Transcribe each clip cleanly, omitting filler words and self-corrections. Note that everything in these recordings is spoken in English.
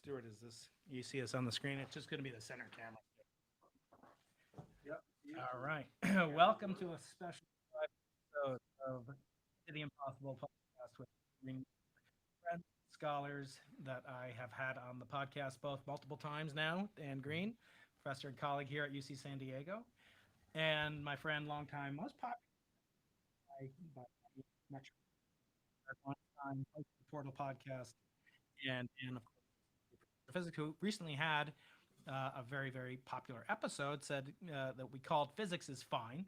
Stuart, is this, you see us on the screen? It's just going to be the center camera. All right. Welcome to a special episode of the Impossible podcast with friends, scholars that I have had on the podcast both multiple times now. Dan Green, professor and colleague here at UC San Diego, and my friend, longtime, most popular by metric, Weinstein, host of the Portal podcast, and of course, physics, who recently had a very popular episode said that we called "Physics is Fine,"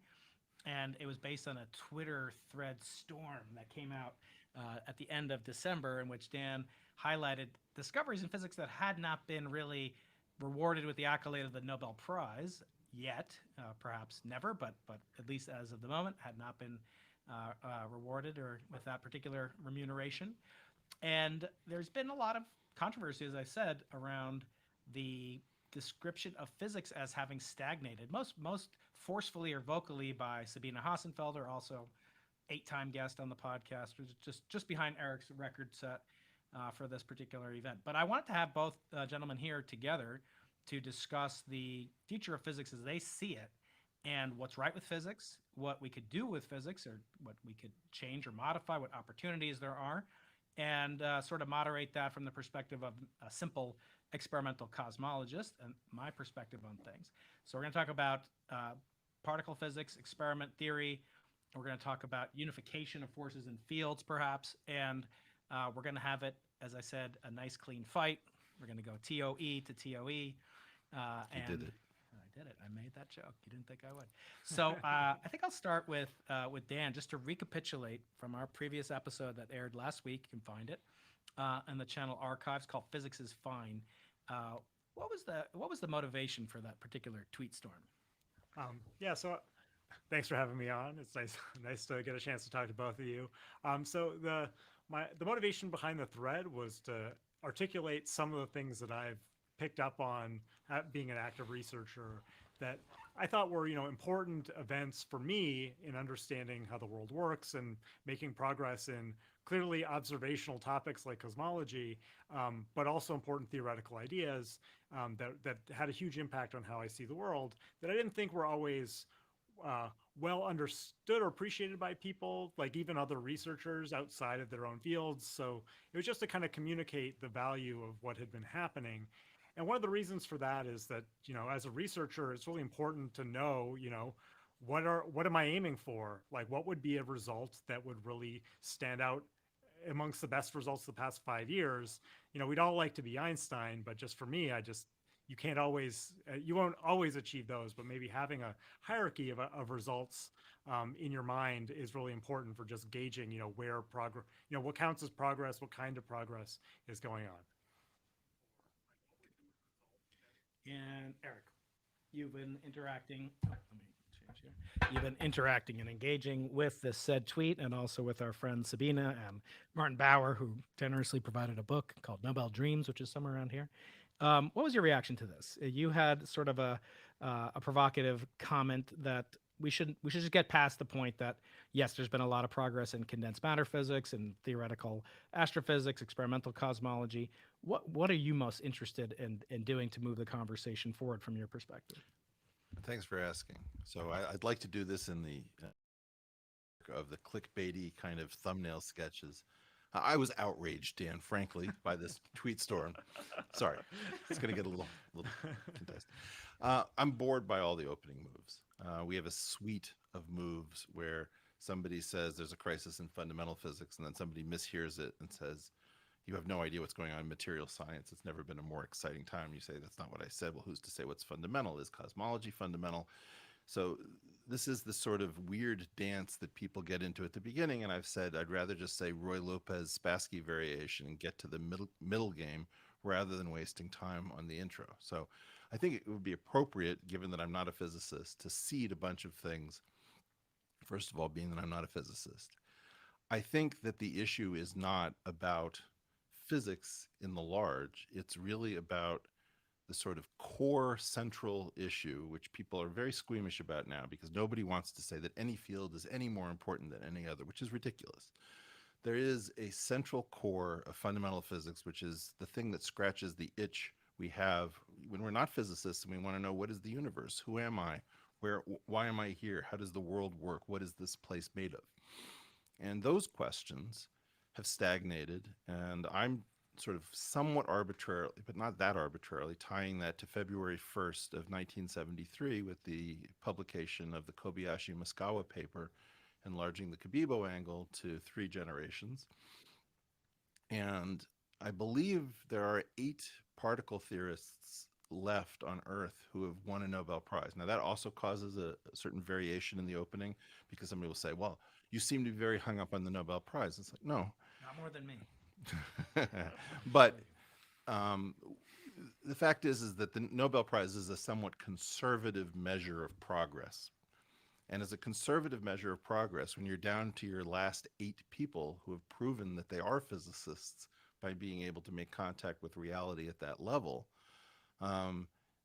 and it was based on a Twitter thread storm that came out at the end of December, in which Dan highlighted discoveries in physics that had not been really rewarded with the accolade of the Nobel Prize yet, perhaps never, but at least as of the moment, had not been rewarded or with that particular remuneration. And there's been a lot of controversy, as I said, around the description of physics as having stagnated, most forcefully or vocally by Sabine Hassenfelder, also 8-time guest on the podcast, just behind Eric's record set for this particular event. But I wanted to have both gentlemen here together to discuss the future of physics as they see it, and what's right with physics, what we could do with physics, or what we could change or modify, what opportunities there are, and sort of moderate that from the perspective of a simple experimental cosmologist and my perspective on things. So we're going to talk about particle physics, experiment theory. We're going to talk about unification of forces and fields, perhaps, and we're going to have it, as I said, a nice clean fight. We're going to go TOE to TOE. You did it. I did it. I made that joke. You didn't think I would. So I think I'll start with Dan, just to recapitulate from our previous episode that aired last week. You can find it in the channel archives, called "Physics is Fine." What was the motivation for that particular tweet storm? So thanks for having me on. It's nice to get a chance to talk to both of you. So the motivation behind the thread was to articulate some of the things that I've picked up on being an active researcher that I thought were, important events for me in understanding how the world works and making progress in clearly observational topics like cosmology, but also important theoretical ideas that had a huge impact on how I see the world that I didn't think were always well understood or appreciated by people, like even other researchers outside of their own fields. So it was just to kind of communicate the value of what had been happening. And one of the reasons for that is that, as a researcher, it's really important to know, what am I aiming for? Like, what would be a result that would really stand out amongst the best results of the past 5 years? We'd all like to be Einstein, but just for me, you can't always, you won't always achieve those, but maybe having a hierarchy of results in your mind is really important for just gauging, where progress, what counts as progress, what kind of progress is going on. And Eric, you've been interacting. Let me change here. You've been interacting and engaging with this said tweet, and also with our friends Sabina and Martin Bauer, who generously provided a book called Nobel Dreams, which is somewhere around here. What was your reaction to this? You had sort of a provocative comment that we should just get past the point that, yes, there's been a lot of progress in condensed matter physics and theoretical astrophysics, experimental cosmology. What are you most interested in doing to move the conversation forward from your perspective? Thanks for asking. So I'd like to do this in the of the clickbaity kind of thumbnail sketches. I was outraged, Dan, frankly, by this tweet storm. Sorry, it's going to get a little contested. I'm bored by all the opening moves. We have a suite of moves where somebody says there's a crisis in fundamental physics, and then somebody mishears it and says, you have no idea what's going on in material science. It's never been a more exciting time. You say, that's not what I said. Well, who's to say what's fundamental? Is cosmology fundamental? So this is the sort of weird dance that people get into at the beginning. And I've said, I'd rather just say Roy Lopez Spassky variation and get to the middle game rather than wasting time on the intro. So I think it would be appropriate, given that I'm not a physicist, to seed a bunch of things. First of all, being that I'm not a physicist. I think that the issue is not about physics in the large. It's really about the sort of core central issue, which people are very squeamish about now because nobody wants to say that any field is any more important than any other, which is ridiculous. there is a central core of fundamental physics, which is the thing that scratches the itch we have when we're not physicists and we want to know, what is the universe? Who am I? Why am I here? How does the world work? What is this place made of? And those questions have stagnated, and I'm sort of somewhat arbitrarily, but not that arbitrarily, tying that to February 1st of 1973 with the publication of the Kobayashi-Muskawa paper, enlarging the Kabibo angle to 3 generations. And I believe there are 8 particle theorists left on Earth who have won a Nobel Prize. Now, that also causes a certain variation in the opening, because somebody will say, well, you seem to be very hung up on the Nobel Prize. It's like, no. Not more than me. But the fact is that the Nobel Prize is a somewhat conservative measure of progress. And as a conservative measure of progress, when you're down to your last 8 people who have proven that they are physicists by being able to make contact with reality at that level,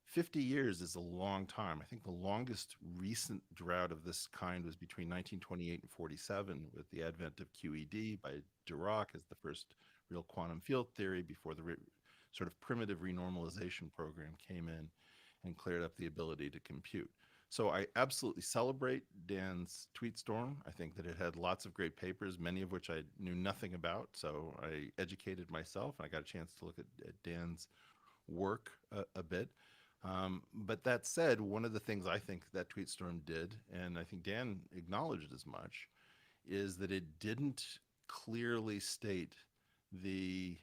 50 years is a long time. I think the longest recent drought of this kind was between 1928 and 47, with the advent of QED by Dirac as the first real quantum field theory, before the sort of primitive renormalization program came in and cleared up the ability to compute. So I absolutely celebrate Dan's tweet storm. I think that it had lots of great papers, many of which I knew nothing about. So I educated myself, and I got a chance to look at Dan's work a bit. But that said, one of the things I think that tweet storm did, and I think Dan acknowledged as much, is that it didn't clearly state the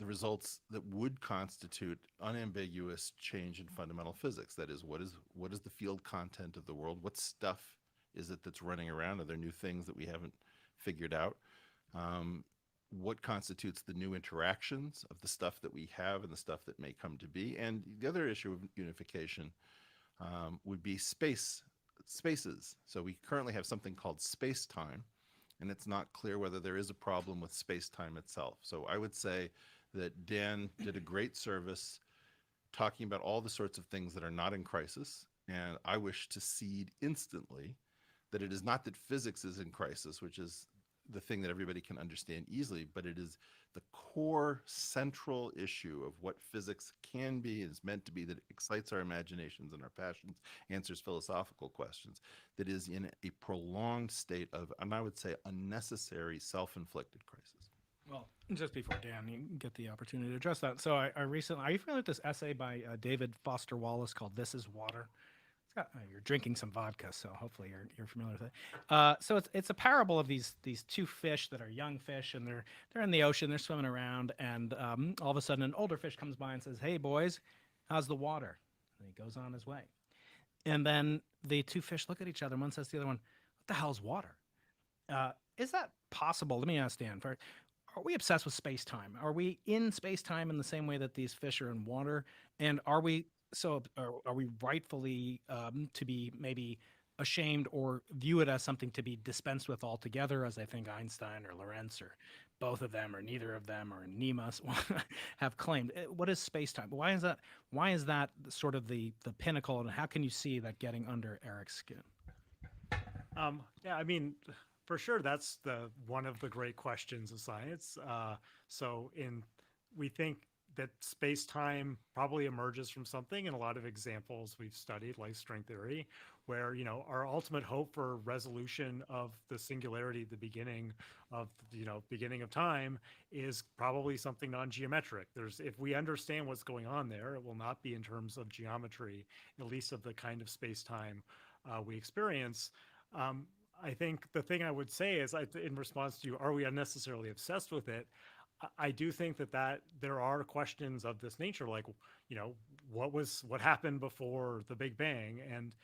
results that would constitute unambiguous change in fundamental physics. That is, what is the field content of the world? What stuff is it that's running around? Are there new things that we haven't figured out? What constitutes the new interactions of the stuff that we have and the stuff that may come to be? And the other issue of unification would be spaces. So we currently have something called space-time, and it's not clear whether there is a problem with space-time itself. So I would say that Dan did a great service talking about all the sorts of things that are not in crisis, and I wish to cede instantly that it is not that physics is in crisis, which is the thing that everybody can understand easily, but it is the core central issue of what physics can be and is meant to be, that excites our imaginations and our passions, answers philosophical questions, that is in a prolonged state of, and I would say, unnecessary self-inflicted crisis. Well, just before Dan, you get the opportunity to address that. So are you familiar with this essay by David Foster Wallace called "This Is Water"? You're drinking some vodka, so hopefully you're familiar with it. So it's a parable of these 2 fish that are young fish, and they're in the ocean, they're swimming around, and all of a sudden an older fish comes by and says, "Hey boys, how's the water?" And he goes on his way. And then the 2 fish look at each other, and one says to the other one, "What the hell's water?" Is that possible? Let me ask Dan first. Are we obsessed with space-time? Are we in space-time in the same way that these fish are in water? And are we rightfully to be maybe ashamed or view it as something to be dispensed with altogether, as I think Einstein or Lorentz or both of them or neither of them or Nemus have claimed? What is space-time? Why is that sort of the pinnacle, and how can you see that getting under Eric's skin? Yeah, I mean, for sure, that's one of the great questions of science. We think that space-time probably emerges from something in a lot of examples we've studied, like string theory, where our ultimate hope for resolution of the singularity at the beginning of time is probably something non-geometric. If we understand what's going on there, it will not be in terms of geometry, at least of the kind of space-time we experience. I think the thing I would say is, in response to you, are we unnecessarily obsessed with it? I do think that there are questions of this nature, like, what happened before the Big Bang? And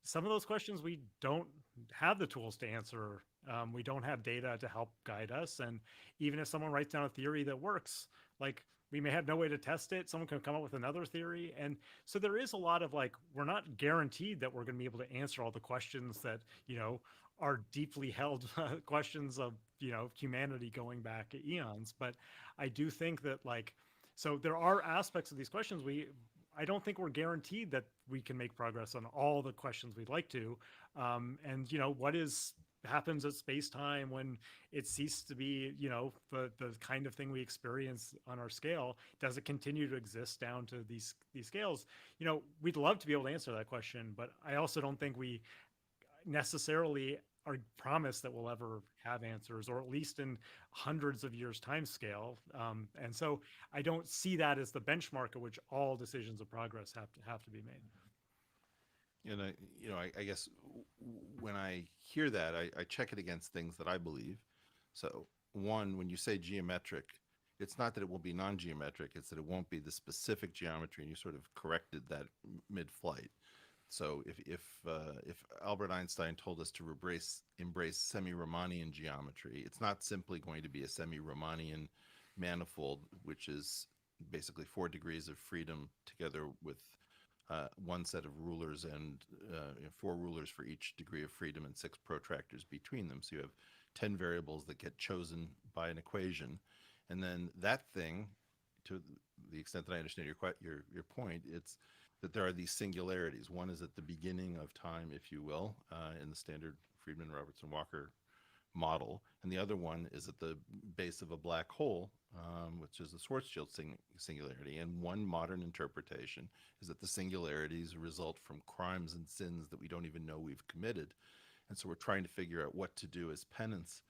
some of those questions we don't have the tools to answer. We don't have data to help guide us. And even if someone writes down a theory that works, like, we may have no way to test it. Someone can come up with another theory. And so there is a lot of, like, we're not guaranteed that we're going to be able to answer all the questions that, are deeply held questions of, humanity going back eons. But I do think that, like, so there are aspects of these questions I don't think we're guaranteed that we can make progress on all the questions we'd like to. And what is happens at space-time, when it ceased to be, the kind of thing we experience on our scale? Does it continue to exist down to these scales? We'd love to be able to answer that question, but I also don't think we necessarily are promised that we'll ever have answers, or at least in hundreds of years time scale. And so I don't see that as the benchmark at which all decisions of progress have to be made. And I guess when I hear that, I check it against things that I believe. So one, when you say geometric, it's not that it will be non-geometric, it's that it won't be the specific geometry, and you sort of corrected that mid-flight. So if Albert Einstein told us to embrace semi-Riemannian geometry, it's not simply going to be a semi-Riemannian manifold, which is basically 4 degrees of freedom together with one set of rulers and 4 rulers for each degree of freedom and 6 protractors between them. So you have 10 variables that get chosen by an equation, and then that thing, to the extent that I understand your point, it's that there are these singularities. One is at the beginning of time, if you will, in the standard Friedman-Robertson-Walker model, and the other one is at the base of a black hole, which is the Schwarzschild singularity. And one modern interpretation is that the singularities result from crimes and sins that we don't even know we've committed, and so we're trying to figure out what to do as penance,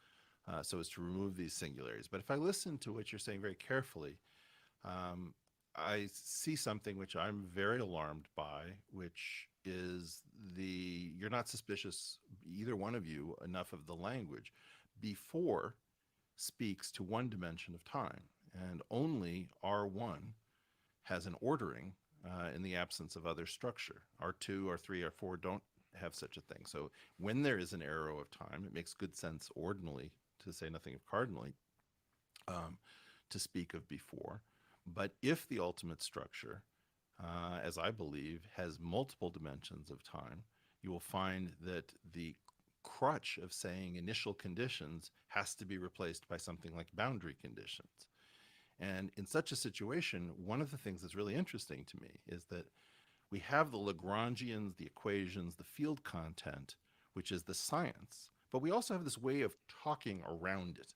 so as to remove these singularities. But if I listen to what you're saying very carefully, I see something which I'm very alarmed by, which is you're not suspicious, either one of you, enough of the language. Before speaks to one dimension of time, and only R1 has an ordering in the absence of other structure. R2, R3, R4 don't have such a thing. So when there is an arrow of time, it makes good sense ordinally, to say nothing of cardinally, to speak of before. But if the ultimate structure, as I believe, has multiple dimensions of time, you will find that the crutch of saying initial conditions has to be replaced by something like boundary conditions. And in such a situation, one of the things that's really interesting to me is that we have the Lagrangians, the equations, the field content, which is the science, but we also have this way of talking around it.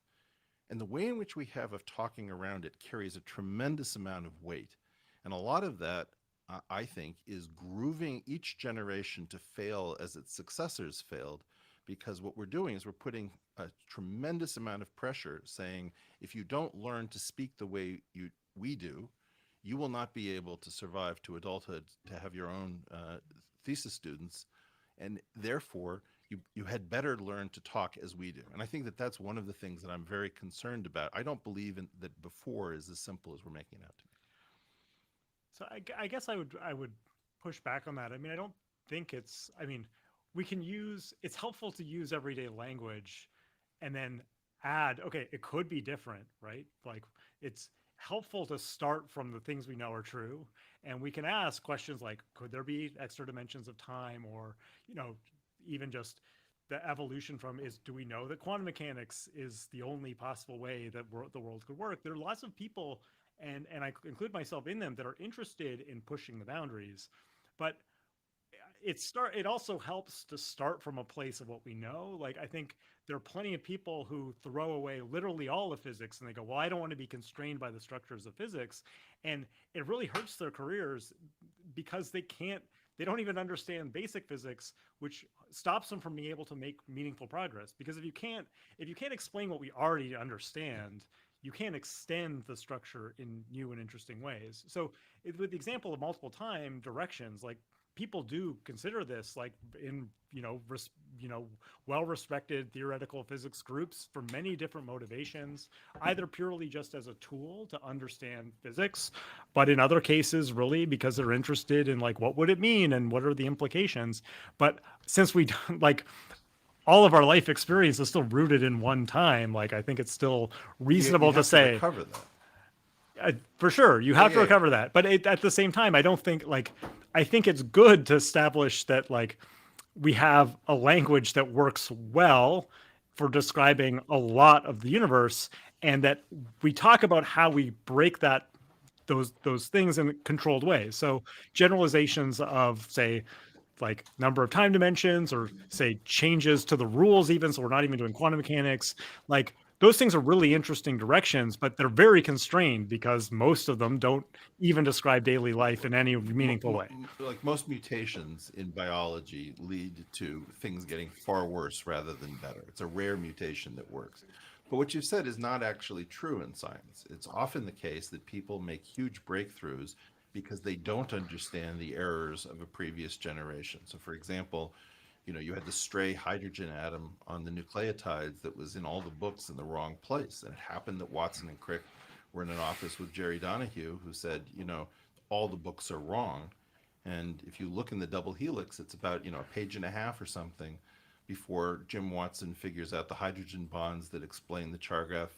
And the way in which we have of talking around it carries a tremendous amount of weight. And a lot of that, I think, is grooving each generation to fail as its successors failed, because what we're doing is we're putting a tremendous amount of pressure saying, if you don't learn to speak the way we do, you will not be able to survive to adulthood, to have your own thesis students, and therefore you had better learn to talk as we do. And I think that that's one of the things that I'm very concerned about. I don't believe that before is as simple as we're making it out to be. So I guess I would push back on that. I mean, I don't think it's, I mean, it's helpful to use everyday language and then add, okay, it could be different, right? Like, it's helpful to start from the things we know are true. And we can ask questions like, could there be extra dimensions of time? Or, even just the evolution from do we know that quantum mechanics is the only possible way that the world could work? There are lots of people, and I include myself in them, that are interested in pushing the boundaries. But it also helps to start from a place of what we know. Like, I think there are plenty of people who throw away literally all of physics and they go, well, I don't want to be constrained by the structures of physics. And it really hurts their careers because they don't even understand basic physics, which stops them from being able to make meaningful progress. Because if you can't explain what we already understand, you can't extend the structure in new and interesting ways. So with the example of multiple time directions, like, people do consider this, like, in well-respected theoretical physics groups for many different motivations, either purely just as a tool to understand physics, but in other cases really because they're interested in, like, what would it mean and what are the implications. But since we don't, like, all of our life experience is still rooted in one time, like, I think it's still reasonable to say recover that. For sure, you have to recover that. But at the same time, I think it's good to establish that, like, we have a language that works well for describing a lot of the universe, and that we talk about how we break those things in controlled ways. So generalizations of, say, like number of time dimensions, or say changes to the rules even, so we're not even doing quantum mechanics. Like those things are really interesting directions, but they're very constrained because most of them don't even describe daily life in any meaningful way. Like most mutations in biology lead to things getting far worse rather than better. It's a rare mutation that works. But what you've said is not actually true in science. It's often the case that people make huge breakthroughs because they don't understand the errors of a previous generation. So, for example, you had the stray hydrogen atom on the nucleotides that was in all the books in the wrong place. And it happened that Watson and Crick were in an office with Jerry Donahue, who said, all the books are wrong. And if you look in the double helix, it's about, a page and a half or something before Jim Watson figures out the hydrogen bonds that explain the Chargaff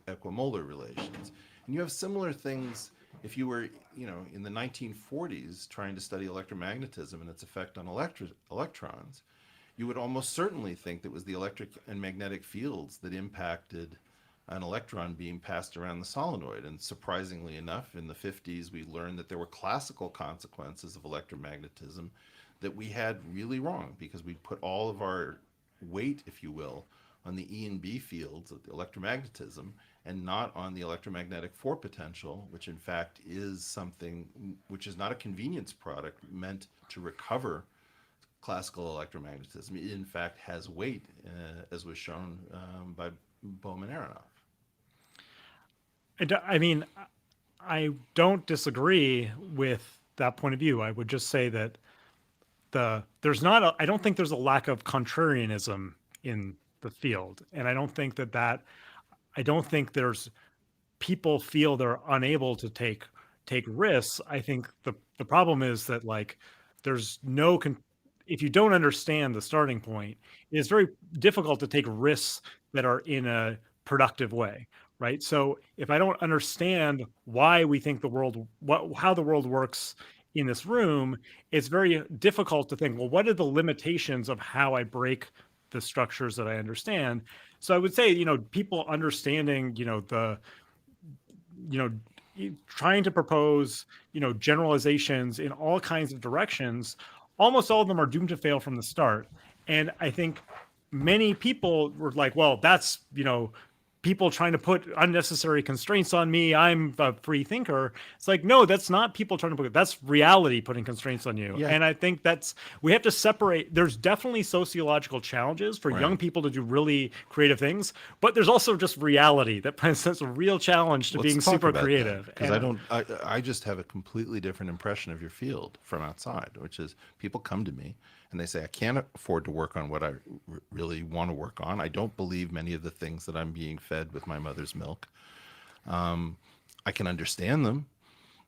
equimolar relations. And you have similar things if you were, in the 1940s trying to study electromagnetism and its effect on electrons. You would almost certainly think that it was the electric and magnetic fields that impacted an electron being passed around the solenoid. And surprisingly enough, in the 50s, we learned that there were classical consequences of electromagnetism that we had really wrong, because we put all of our weight, if you will, on the E and B fields of the electromagnetism and not on the electromagnetic force potential, which in fact is something which is not a convenience product meant to recover classical electromagnetism. It in fact has weight, as was shown by Bowman-Aronoff. I mean, I don't disagree with that point of view. I would just say that I don't think there's a lack of contrarianism in the field, and I don't think there's people feel they're unable to take risks. I think the problem is that like there's no if you don't understand the starting point, it's very difficult to take risks that are in a productive way, right? So if I don't understand why we think how the world works in this room, it's very difficult to think, well, what are the limitations of how I break the structures that I understand? So I would say, people understanding, trying to propose, generalizations in all kinds of directions, almost all of them are doomed to fail from the start. And I think many people were like, well, that's, people trying to put unnecessary constraints on me. I'm a free thinker. It's like, no, that's not people trying to put, that's reality putting constraints on you. Yeah. And I think we have to separate. There's definitely sociological challenges for young people to do really creative things, but there's also just reality that presents a real challenge to being super creative. Because I just have a completely different impression of your field from outside, which is people come to me and they say, I can't afford to work on what I really want to work on. I don't believe many of the things that I'm being fed with my mother's milk. I can understand them,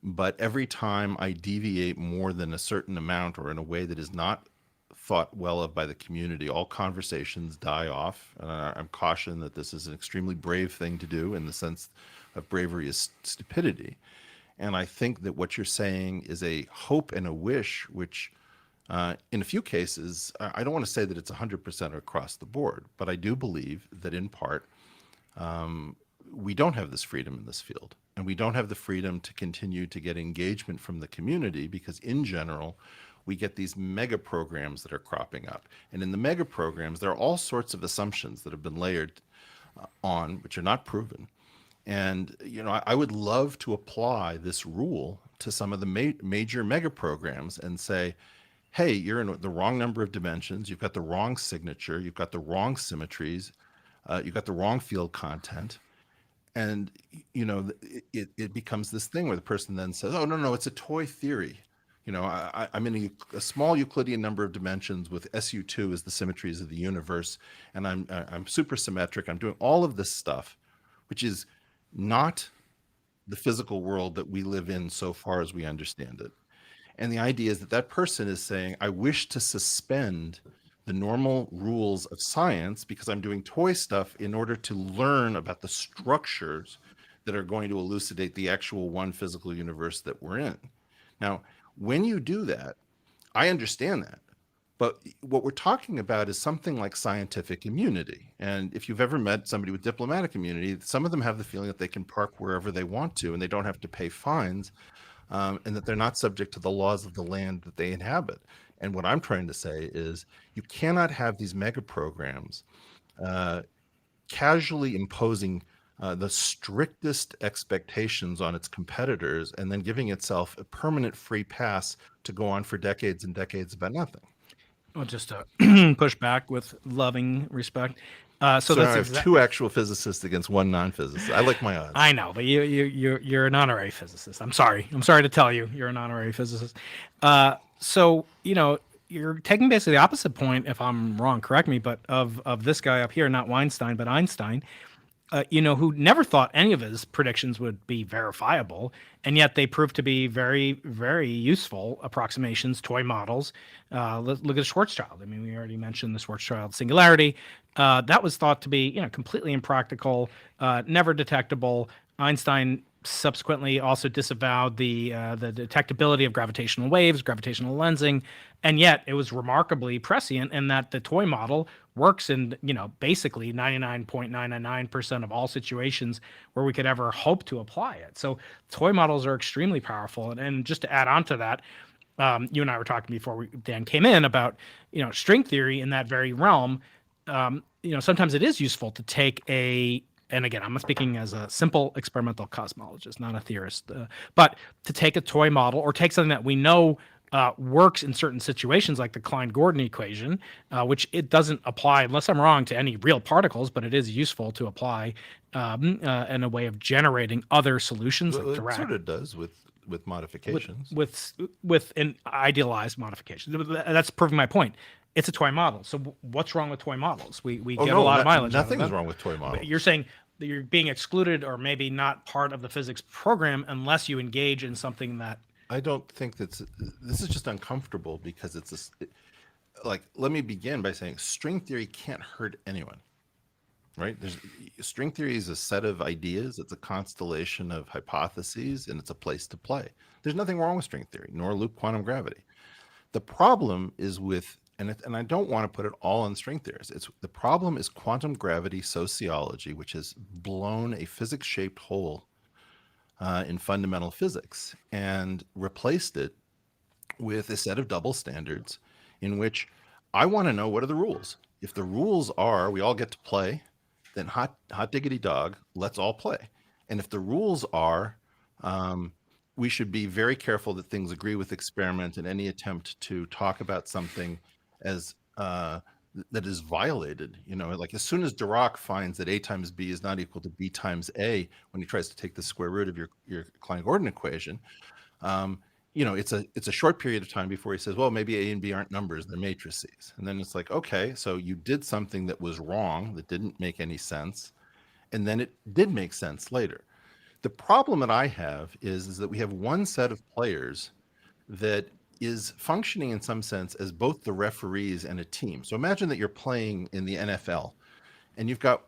but every time I deviate more than a certain amount or in a way that is not thought well of by the community, all conversations die off. I'm cautioned that this is an extremely brave thing to do, in the sense of bravery is stupidity. And I think that what you're saying is a hope and a wish, which in a few cases, I don't want to say that it's 100% across the board, but I do believe that in part, we don't have this freedom in this field, and we don't have the freedom to continue to get engagement from the community, because in general, we get these mega programs that are cropping up. And in the mega programs, there are all sorts of assumptions that have been layered on, which are not proven. And, I would love to apply this rule to some of the major mega programs and say, hey, you're in the wrong number of dimensions, you've got the wrong signature, you've got the wrong symmetries, you've got the wrong field content. And, it becomes this thing where the person then says, oh, no, it's a toy theory. I'm in a small Euclidean number of dimensions with SU2 as the symmetries of the universe, and I'm supersymmetric. I'm doing all of this stuff, which is not the physical world that we live in so far as we understand it. And the idea is that that person is saying, I wish to suspend the normal rules of science because I'm doing toy stuff in order to learn about the structures that are going to elucidate the actual one physical universe that we're in. Now, when you do that, I understand that. But what we're talking about is something like scientific immunity. And if you've ever met somebody with diplomatic immunity, some of them have the feeling that they can park wherever they want to and they don't have to pay fines. And that they're not subject to the laws of the land that they inhabit. And what I'm trying to say is you cannot have these mega programs uh, casually imposing the strictest expectations on its competitors and then giving itself a permanent free pass to go on for decades and decades about nothing. Well, just to push back with loving respect. So So now that's I have exactly. two actual physicists against one non-physicist. I like my odds. I know, but you're an honorary physicist. I'm sorry. I'm sorry to tell you, you're an honorary physicist. So you're taking basically the opposite point. If I'm wrong, correct me. But of this guy up here, not Weinstein, but Einstein. Who never thought any of his predictions would be verifiable, and yet they proved to be very, very useful approximations, toy models. Look at Schwarzschild. I mean, we already mentioned the Schwarzschild singularity. That was thought to be, completely impractical, never detectable. Einstein subsequently also disavowed the detectability of gravitational waves, gravitational lensing, and yet it was remarkably prescient in that the toy model works in basically 99.999% of all situations where we could ever hope to apply it. So toy models are extremely powerful, and just to add on to that, you and I were talking before Dan came in about string theory in that very realm. Sometimes it is useful to take and again, I'm speaking as a simple experimental cosmologist, not a theorist, but to take a toy model or take something that we know works in certain situations, like the Klein-Gordon equation, which it doesn't apply, unless I'm wrong, to any real particles, but it is useful to apply in a way of generating other solutions, Well, like it Dirac, sort of does with modifications. with an idealized modification. That's proving my point. It's a toy model. So what's wrong with toy models? We get a lot of mileage out of nothing is them. wrong with toy models. But you're saying that you're being excluded or maybe not part of the physics program unless you engage in something that. I don't think this is just uncomfortable because like, let me begin by saying string theory can't hurt anyone, right? String theory is a set of ideas. It's a constellation of hypotheses, and it's a place to play. There's nothing wrong with string theory, nor loop quantum gravity. The problem is with, and I don't want to put it all on string theorists. The problem is quantum gravity sociology, which has blown a physics-shaped hole in fundamental physics and replaced it with a set of double standards in which I want to know, what are the rules? If the rules are we all get to play, then hot diggity dog, let's all play. And if the rules are we should be very careful that things agree with experiment, and any attempt to talk about something as that is violated, like as soon as Dirac finds that A times B is not equal to B times A, when he tries to take the square root of your Klein-Gordon equation, it's a short period of time before he says, well, maybe A and B aren't numbers, they're matrices. And then it's like, okay, so you did something that was wrong, that didn't make any sense, and then it did make sense later. The problem that I have is that we have one set of players that is functioning in some sense as both the referees and a team. So imagine that you're playing in the NFL and you've got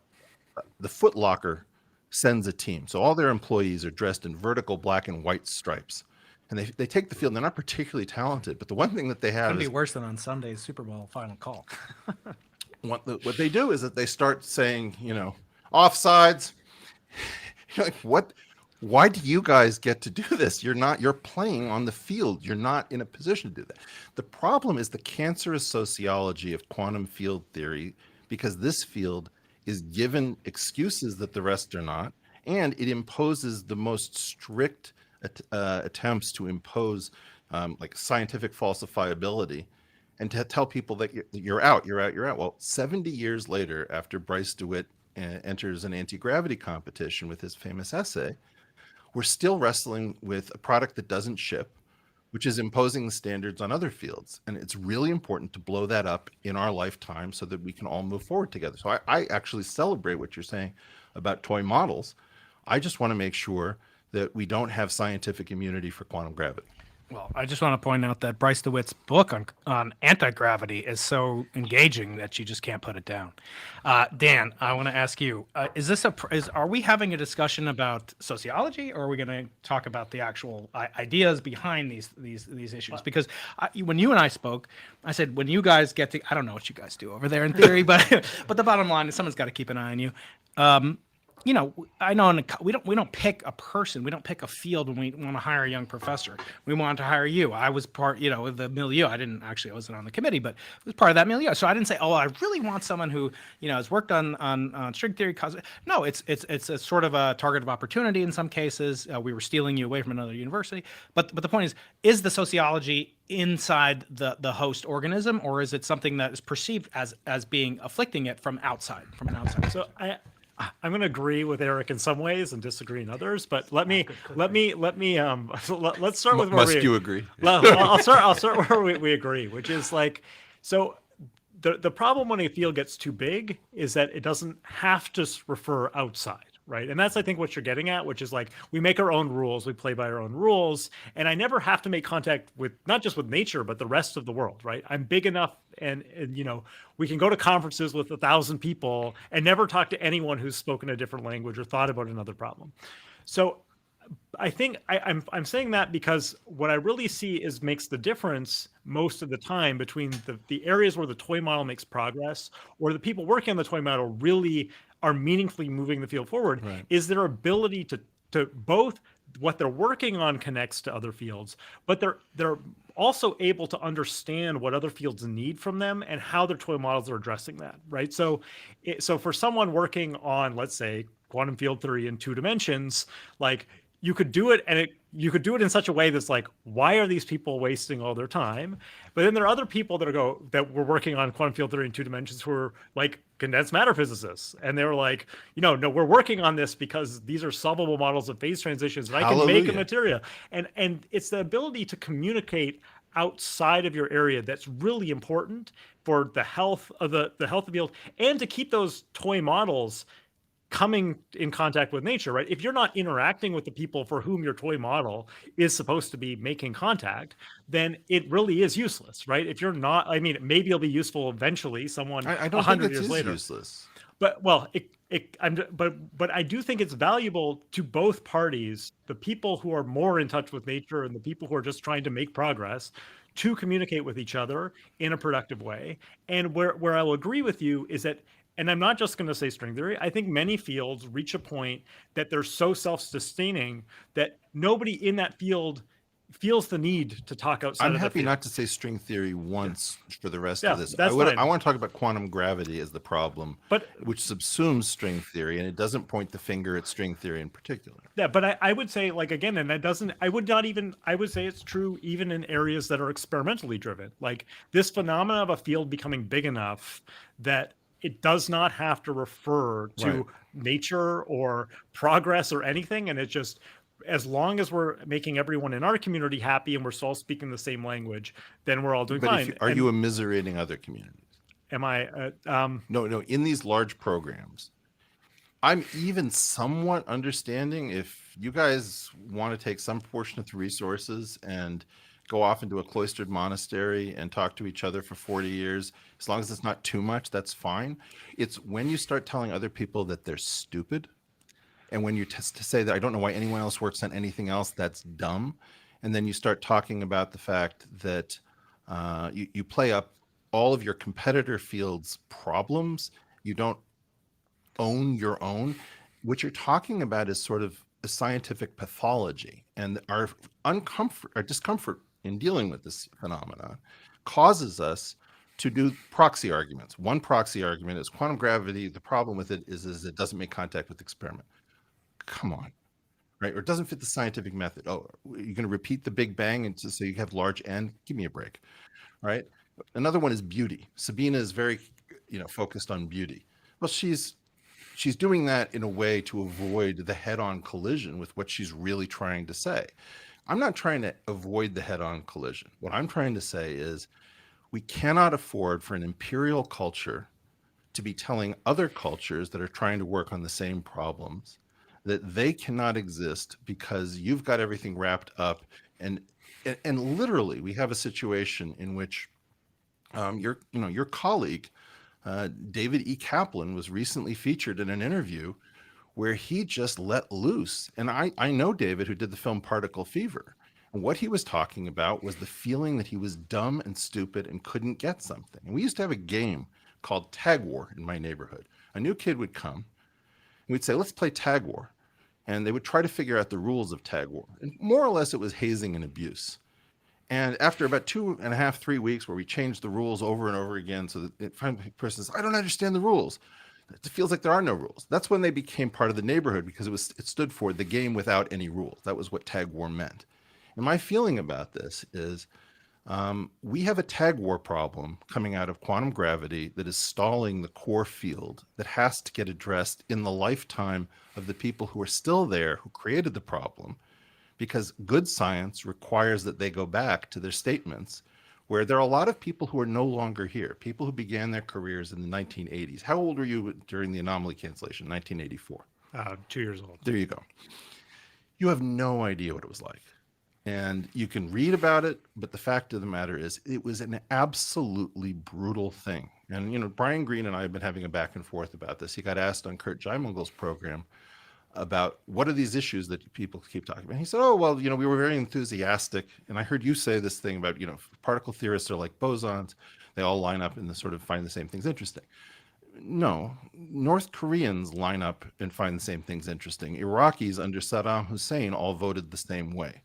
the Foot Locker sends a team. So all their employees are dressed in vertical black and white stripes. And they take the field. They're not particularly talented, but the one thing that they have It'd is be worse than on Sunday's Super Bowl final call. what they do is that they start saying, offsides. You're like, what? Why do you guys get to do this? You're playing on the field. You're not in a position to do that. The problem is the cancerous sociology of quantum field theory, because this field is given excuses that the rest are not, and it imposes the most strict attempts to impose like scientific falsifiability, and to tell people that you're out. Well, 70 years later, after Bryce DeWitt enters an anti-gravity competition with his famous essay, we're still wrestling with a product that doesn't ship, which is imposing the standards on other fields. And it's really important to blow that up in our lifetime so that we can all move forward together. So I actually celebrate what you're saying about toy models. I just want to make sure that we don't have scientific immunity for quantum gravity. Well, I just want to point out that Bryce DeWitt's book on anti-gravity is so engaging that you just can't put it down. Dan, I want to ask you: are we having a discussion about sociology, or are we going to talk about the actual ideas behind these issues? Because when you and I spoke, I said, when you guys get to, I don't know what you guys do over there in theory, but the bottom line is someone's got to keep an eye on you. I know we don't pick a person, we don't pick a field when we want to hire a young professor. We want to hire you. I was part, of the milieu. I wasn't on the committee, but it was part of that milieu. So I didn't say, oh, I really want someone who, has worked on string theory. Cause no, it's a sort of a target of opportunity in some cases. We were stealing you away from another university. But the point is the sociology inside the host organism, or is it something that is perceived as being afflicting it from an outside? So I'm going to agree with Eric in some ways and disagree in others, but let's start with where Must we you agree? I'll start where we agree, which is like, so the problem when a field gets too big is that it doesn't have to refer outside, right? And that's, I think, what you're getting at, which is like, we make our own rules, we play by our own rules, and I never have to make contact with, not just with nature, but the rest of the world, right? I'm big enough and we can go to conferences with 1,000 people and never talk to anyone who's spoken a different language or thought about another problem. So I think I'm saying that because what I really see is makes the difference most of the time between the areas where the toy model makes progress, or the people working on the toy model really are meaningfully moving the field forward, Right. is their ability to both what they're working on connects to other fields, but they're also able to understand what other fields need from them and how their toy models are addressing that, right? So for someone working on, let's say, quantum field theory in 2 dimensions, like, you could do it, and you could do it in such a way that's like, why are these people wasting all their time? But then there are other people that were working on quantum field theory in 2 dimensions who are like condensed matter physicists, and they were like, no, we're working on this because these are solvable models of phase transitions, and I can make a material. And it's the ability to communicate outside of your area that's really important for the health of the field, and to keep those toy models coming in contact with nature, right? If you're not interacting with the people for whom your toy model is supposed to be making contact, then it really is useless, right? If you're not, I mean, maybe it'll be useful eventually, someone I don't think 100 it years is later. useless. But but I do think it's valuable to both parties, the people who are more in touch with nature and the people who are just trying to make progress, to communicate with each other in a productive way. And where I will agree with you is that, and I'm not just going to say string theory, I think many fields reach a point that they're so self-sustaining that nobody in that field feels the need to talk outside I'm of the happy field. not to say string theory once for the rest Yeah, of this. that's fine. I want to talk about quantum gravity as the problem, But which subsumes string theory, and it doesn't point the finger at string theory in particular. yeah, but I would say, like, again, and that doesn't, I would say it's true even in areas that are experimentally driven. Like, this phenomena of a field becoming big enough that it does not have to refer to Right. nature or progress or anything. And it's just, as long as we're making everyone in our community happy and we're all speaking the same language, then we're all doing But fine. are you immiserating other communities? Am I, No, in these large programs, I'm even somewhat understanding if you guys want to take some portion of the resources and go off into a cloistered monastery and talk to each other for 40 years, as long as it's not too much, that's fine. It's when you start telling other people that they're stupid, and when you to say that I don't know why anyone else works on anything else, that's dumb. And then you start talking about the fact that you play up all of your competitor field's problems. You don't own your own. What you're talking about is sort of a scientific pathology, and our discomfort in dealing with this phenomenon causes us to do proxy arguments. One proxy argument is quantum gravity. The problem with it is it doesn't make contact with experiment. Come on, right? Or it doesn't fit the scientific method. Oh, you're going to repeat the Big Bang and so you have large N? Give me a break, right? Another one is beauty. Sabina is very, focused on beauty. Well, she's doing that in a way to avoid the head-on collision with what she's really trying to say. I'm not trying to avoid the head-on collision. What I'm trying to say is we cannot afford for an imperial culture to be telling other cultures that are trying to work on the same problems that they cannot exist because you've got everything wrapped up. And literally we have a situation in which your colleague, David E. Kaplan, was recently featured in an interview where he just let loose. And I know David, who did the film Particle Fever. And what he was talking about was the feeling that he was dumb and stupid and couldn't get something. And we used to have a game called Tag War in my neighborhood. A new kid would come We'd say, let's play tag war. And they would try to figure out the rules of tag war. And more or less, it was hazing and abuse. And after about 2.5, 3 weeks, where we changed the rules over and over again, so that it finally the person says, I don't understand the rules. It feels like there are no rules. That's when they became part of the neighborhood, because it stood for the game without any rules. That was what tag war meant. And my feeling about this is we have a tag war problem coming out of quantum gravity that is stalling the core field, that has to get addressed in the lifetime of the people who are still there, who created the problem, because good science requires that they go back to their statements, where there are a lot of people who are no longer here, people who began their careers in the 1980s. How old were you during the anomaly cancellation, 1984? 2 years old. There you go. You have no idea what it was like. And you can read about it, but the fact of the matter is, it was an absolutely brutal thing. And, Brian Greene and I have been having a back and forth about this. He got asked on Kurt Jaimungal's program about what are these issues that people keep talking about. He said, oh, well, we were very enthusiastic. And I heard you say this thing about, particle theorists are like bosons. They all line up and sort of find the same things interesting. No, North Koreans line up and find the same things interesting. Iraqis under Saddam Hussein all voted the same way.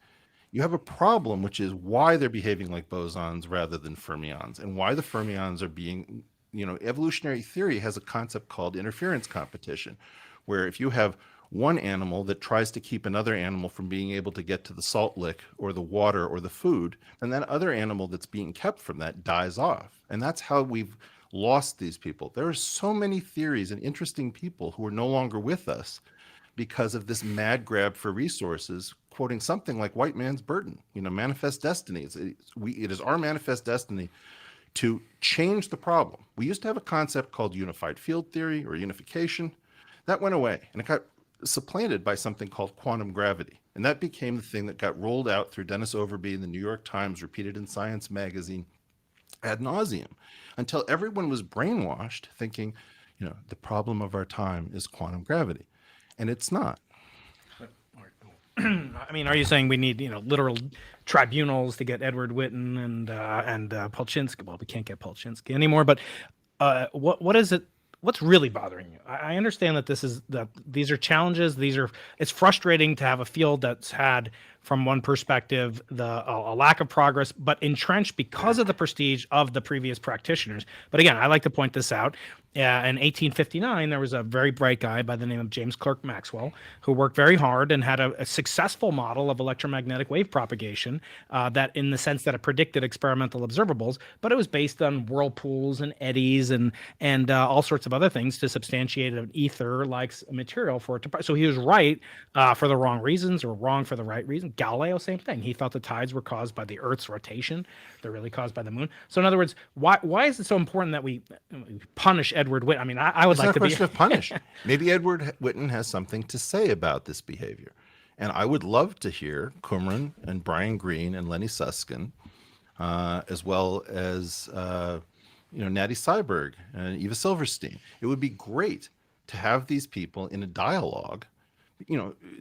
You have a problem, which is why they're behaving like bosons rather than fermions, and why the fermions are being, evolutionary theory has a concept called interference competition, where if you have one animal that tries to keep another animal from being able to get to the salt lick or the water or the food, then that other animal that's being kept from that dies off. And that's how we've lost these people. There are so many theories and interesting people who are no longer with us because of this mad grab for resources, quoting something like white man's burden, manifest destiny. It is our manifest destiny to change the problem. We used to have a concept called unified field theory or unification. That went away, and it got supplanted by something called quantum gravity. And that became the thing that got rolled out through Dennis Overby in the New York Times, repeated in Science magazine ad nauseum, until everyone was brainwashed thinking, the problem of our time is quantum gravity. And it's not. I mean, are you saying we need, literal tribunals to get Edward Witten and Polchinski? Well, we can't get Polchinski anymore, but what is it? What's really bothering you? I understand that these are challenges. It's frustrating to have a field that's had, from one perspective, a lack of progress, but entrenched because of the prestige of the previous practitioners. But again, I like to point this out. In 1859, there was a very bright guy by the name of James Clerk Maxwell who worked very hard and had a successful model of electromagnetic wave propagation that, in the sense that it predicted experimental observables, but it was based on whirlpools and eddies and all sorts of other things to substantiate an ether-like material for it to. So he was right for the wrong reasons, or wrong for the right reason. Galileo, same thing. He thought the tides were caused by the Earth's rotation. They're really caused by the moon. So in other words, why is it so important that we punish Edward Witten? I mean, I would It's like not to a be question of punish. Maybe Edward Witten has something to say about this behavior. And I would love to hear Qumran and Brian Greene and Lenny Susskind, as well as Natty Seiberg and Eva Silverstein. It would be great to have these people in a dialogue.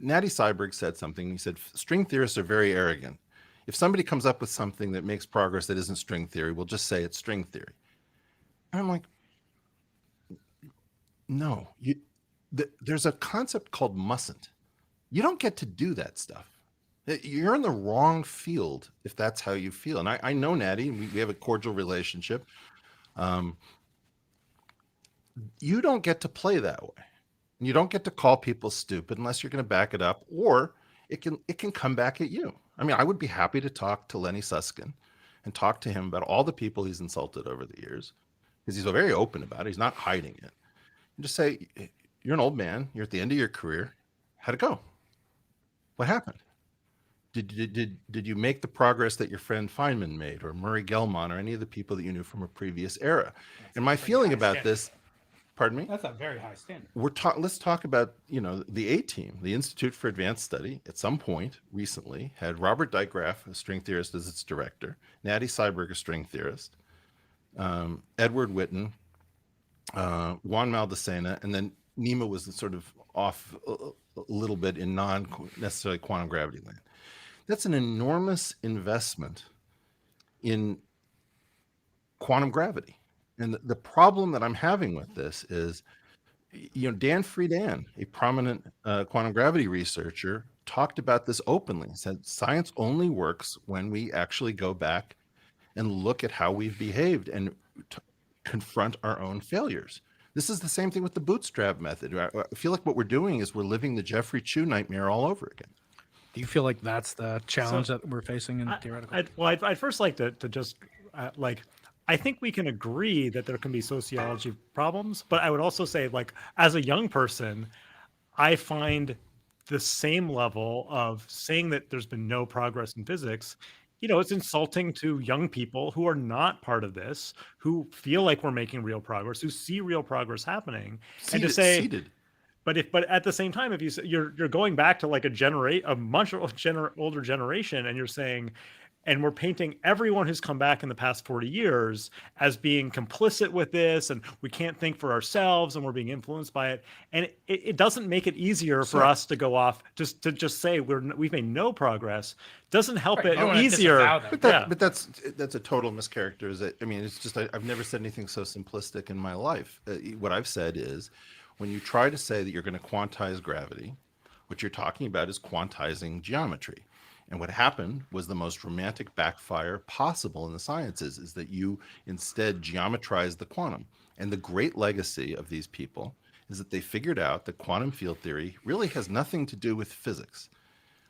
Natty Seiberg said something. He said, string theorists are very arrogant. If somebody comes up with something that makes progress that isn't string theory, we'll just say it's string theory. And I'm like, no, there's a concept called mustn't. You don't get to do that stuff. You're in the wrong field if that's how you feel. And I know Natty, we have a cordial relationship. You don't get to play that way. You don't get to call people stupid unless you're going to back it up, or it can come back at you. I mean, I would be happy to talk to Lenny Susskind and talk to him about all the people he's insulted over the years, because he's very open about it. He's not hiding it. And just say, you're an old man. You're at the end of your career. How'd it go? What happened? Did you make the progress that your friend Feynman made, or Murray Gell-Mann, or any of the people that you knew from a previous era? And my feeling about this, pardon me? That's a very high standard. Let's talk about, the A team, the Institute for Advanced Study, at some point recently had Robert Dygraff, a string theorist, as its director, Natty Seiberg, a string theorist, Edward Witten, Juan Maldacena, and then Nima was sort of off a little bit in non-necessarily quantum gravity land. That's an enormous investment in quantum gravity. And the problem that I'm having with this is, Dan Friedan, a prominent quantum gravity researcher, talked about this openly. He said science only works when we actually go back and look at how we've behaved and t- confront our own failures. This is the same thing with the bootstrap method. I feel like what we're doing is we're living the Jeffrey Chew nightmare all over again. Do you feel like that's the challenge So that we're facing in theoretical? I'd first like to just like, I think we can agree that there can be sociology problems, but I would also say, like, as a young person, I find the same level of saying that there's been no progress in physics, it's insulting to young people who are not part of this, who feel like we're making real progress, who see real progress happening, and to say, Seated. but at the same time, if you're going back to like a much older generation, and you're saying, and we're painting everyone who's come back in the past 40 years as being complicit with this, and we can't think for ourselves, and we're being influenced by it, and it doesn't make it easier for us to go off to just say we've made no progress. Doesn't help Right, you don't it wanna easier. disavow them. But that's a total mischaracterization. I mean, it's just I've never said anything so simplistic in my life. What I've said is, when you try to say that you're going to quantize gravity, what you're talking about is quantizing geometry. And what happened was the most romantic backfire possible in the sciences is that you instead geometrized the quantum. And the great legacy of these people is that they figured out that quantum field theory really has nothing to do with physics.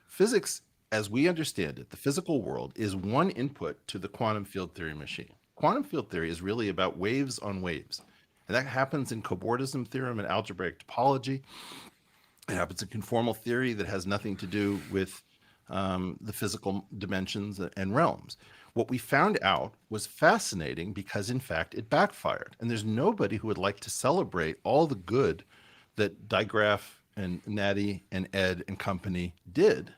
Physics, as we understand it, the physical world, is one input to the quantum field theory machine. Quantum field theory is really about waves on waves. And that happens in cobordism theorem and algebraic topology. It happens in conformal theory that has nothing to do with the physical dimensions and realms. What we found out was fascinating because, in fact, it backfired. And there's nobody who would like to celebrate all the good that Digraph and Natty and Ed and company did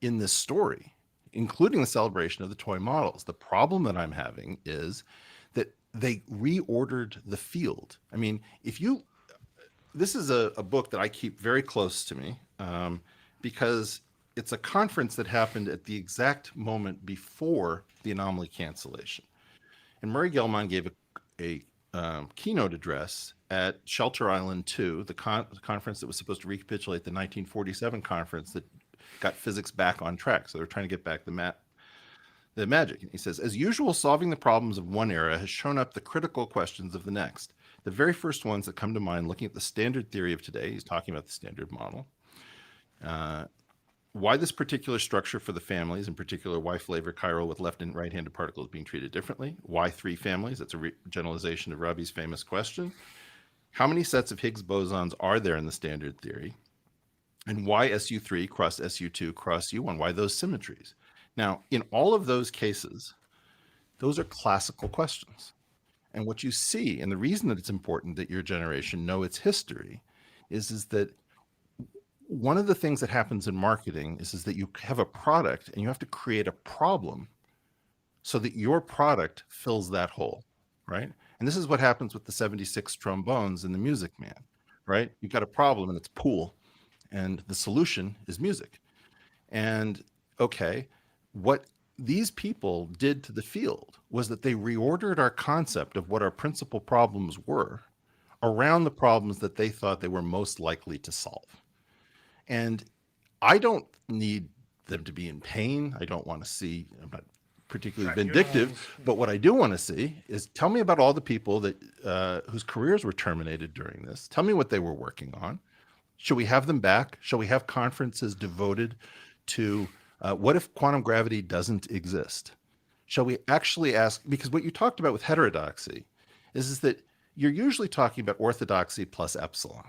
in this story, including the celebration of the toy models. The problem that I'm having is that they reordered the field. I mean, this is a book that I keep very close to me because it's a conference that happened at the exact moment before the anomaly cancellation. And Murray Gell-Mann gave a keynote address at Shelter Island 2, the conference that was supposed to recapitulate the 1947 conference that got physics back on track. So they're trying to get back the magic. And he says, as usual, solving the problems of one era has shown up the critical questions of the next. The very first ones that come to mind looking at the standard theory of today, he's talking about the standard model, why this particular structure for the families, in particular why flavor chiral with left and right-handed particles being treated differently, why three families, that's a generalization of Rabi's famous question, how many sets of Higgs bosons are there in the standard theory, and why SU3 cross SU2 cross U1, why those symmetries. Now, in all of those cases, those are classical questions. And what you see, and the reason that it's important that your generation know its history, is that one of the things that happens in marketing is that you have a product and you have to create a problem so that your product fills that hole, right? And this is what happens with the 76 trombones in The Music Man, right? You've got a problem and it's pool, and the solution is music. And okay, what these people did to the field was that they reordered our concept of what our principal problems were around the problems that they thought they were most likely to solve. And I don't need them to be in pain. I don't want to see, I'm not particularly vindictive, but what I do want to see is tell me about all the people that whose careers were terminated during this. Tell me what they were working on. Should we have them back? Shall we have conferences devoted to what if quantum gravity doesn't exist? Shall we actually ask, because what you talked about with heterodoxy is that you're usually talking about orthodoxy plus epsilon.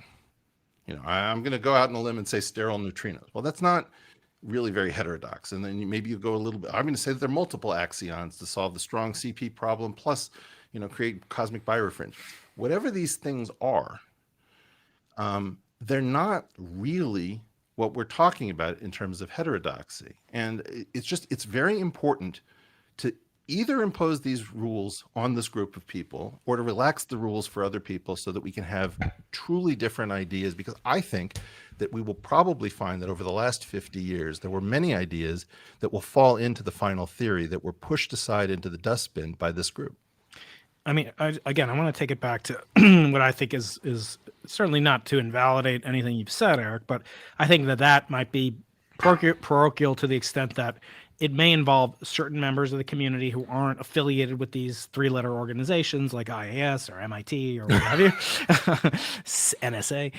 I'm going to go out on a limb and say sterile neutrinos. Well, that's not really very heterodox. And then maybe you go a little bit, I'm going to say that there are multiple axions to solve the strong CP problem, plus, create cosmic birefringence. Whatever these things are, they're not really what we're talking about in terms of heterodoxy. And it's very important to either impose these rules on this group of people or to relax the rules for other people so that we can have truly different ideas, because I think that we will probably find that over the last 50 years, there were many ideas that will fall into the final theory that were pushed aside into the dustbin by this group. I mean, again, I want to take it back to what I think is certainly not to invalidate anything you've said, Eric, but I think that might be parochial to the extent that it may involve certain members of the community who aren't affiliated with these three-letter organizations like IAS or MIT or what have you, NSA.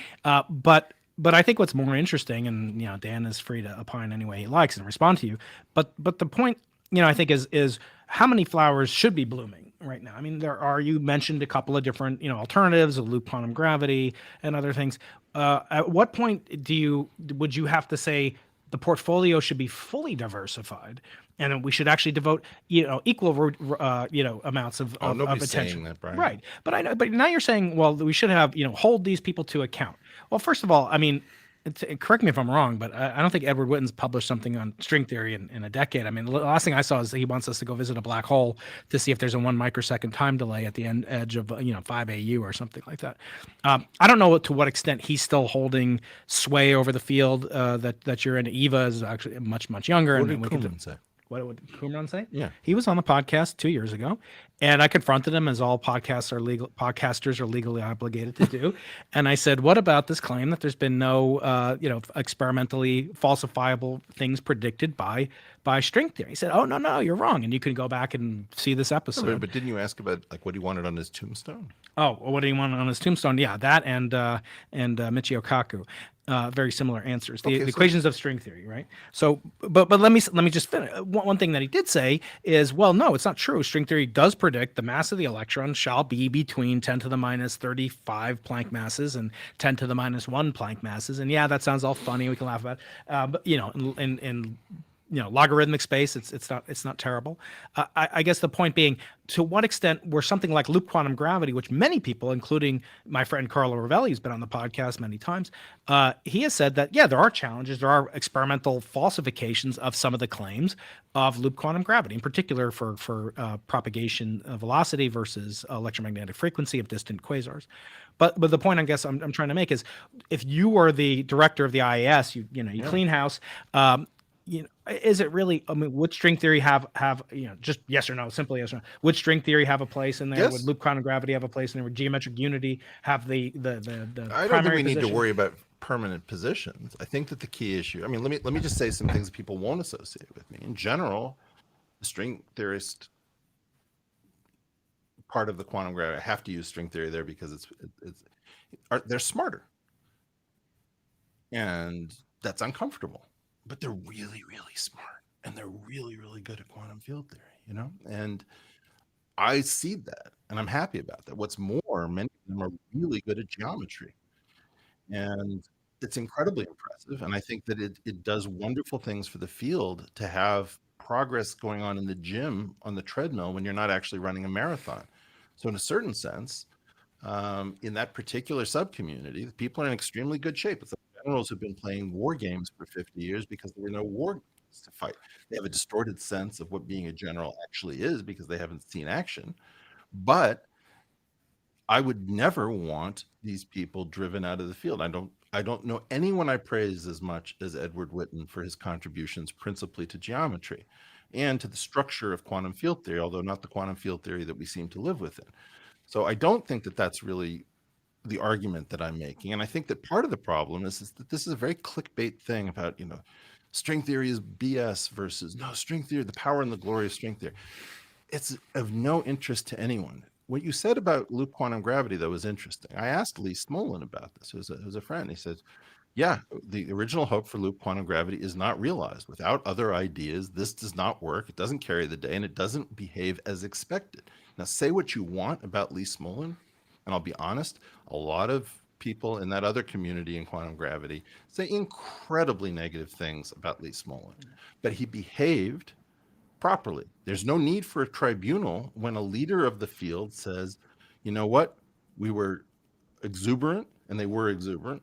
But I think what's more interesting, and Dan is free to opine any way he likes and respond to you. But the point, I think is how many flowers should be blooming right now. I mean, you mentioned a couple of different alternatives of loop quantum gravity and other things. At what point would you have to say the portfolio should be fully diversified, and then we should actually devote equal amounts of Nobody's attention? saying that, Brian. Right, but I know. But now you're saying, well, we should have hold these people to account. Well, first of all, I mean, correct me if I'm wrong, but I don't think Edward Witten's published something on string theory in a decade. I mean, the last thing I saw is he wants us to go visit a black hole to see if there's a 1 microsecond time delay at the edge of 5 AU or something like that. I don't know to what extent he's still holding sway over the field that you're in. Eva is actually much younger. What and did Kuhlman say? What would Qumran say? Yeah. He was on the podcast 2 years ago, and I confronted him, as all podcasters are legally obligated to do. And I said, what about this claim that there's been no experimentally falsifiable things predicted by string theory? He said, oh, no, you're wrong. And you can go back and see this episode. But didn't you ask about what he wanted on his tombstone? Oh, well, what do you want on his tombstone? Yeah, that and Michio Kaku. Very similar answers. The equations of string theory, right? So, but let me just finish. One thing that he did say is, well, no, it's not true. String theory does predict the mass of the electron shall be between 10 to the minus 35 Planck masses and 10 to the minus 1 Planck masses. And yeah, that sounds all funny. We can laugh about it. But in logarithmic space, it's not terrible. I guess the point being, to what extent were something like loop quantum gravity, which many people, including my friend Carlo Rovelli, who's been on the podcast many times, he has said that, yeah, there are challenges. There are experimental falsifications of some of the claims of loop quantum gravity, in particular for propagation velocity versus electromagnetic frequency of distant quasars. But the point I guess I'm trying to make is, if you were the director of the IAS, you clean house. Is it really? I mean, would string theory have just yes or no, simply yes or no? Would string theory have a place in there? Yes. Would loop quantum gravity have a place in there? Would geometric unity have the I don't think primary we need to position? worry about permanent positions. I think that the key issue. I mean, let me just say some things that people won't associate with me. In general, the string theorist part of the quantum gravity, I have to use string theory there because they're smarter, and that's uncomfortable. But they're really, really smart, and they're really, really good at quantum field theory, and I see that, and I'm happy about that. What's more, many of them are really good at geometry, and it's incredibly impressive. And I think that it does wonderful things for the field to have progress going on in the gym on the treadmill when you're not actually running a marathon. So in a certain sense, in that particular sub-community, people are in extremely good shape. It's like generals who've been playing war games for 50 years because there were no war games to fight. They have a distorted sense of what being a general actually is because they haven't seen action. But I would never want these people driven out of the field. I don't know anyone I praise as much as Edward Witten for his contributions principally to geometry and to the structure of quantum field theory, although not the quantum field theory that we seem to live within. So I don't think that that's really the argument that I'm making. And I think that part of the problem is that this is a very clickbait thing about, string theory is BS versus no, string theory, the power and the glory of string theory. It's of no interest to anyone. What you said about loop quantum gravity, though, was interesting. I asked Lee Smolin about this, who's a friend. He says, yeah, the original hope for loop quantum gravity is not realized. Without other ideas, this does not work. It doesn't carry the day, and it doesn't behave as expected. Now, say what you want about Lee Smolin, and I'll be honest, a lot of people in that other community in quantum gravity say incredibly negative things about Lee Smolin, but he behaved properly. There's no need for a tribunal when a leader of the field says, you know what, we were exuberant, and they were exuberant.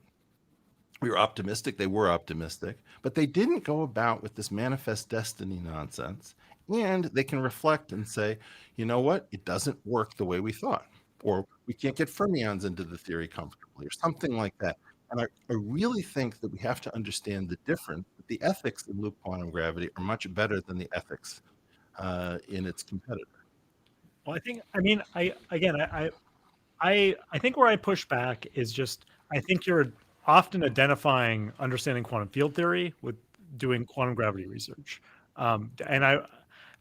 We were optimistic, they were optimistic, but they didn't go about with this manifest destiny nonsense. And they can reflect and say, you know what, it doesn't work the way we thought, or we can't get fermions into the theory comfortably, or something like that. And I really think that we have to understand the difference. The ethics in loop quantum gravity are much better than the ethics in its competitor. Well, I mean, again, I think where I push back is just I think you're often identifying understanding quantum field theory with doing quantum gravity research. And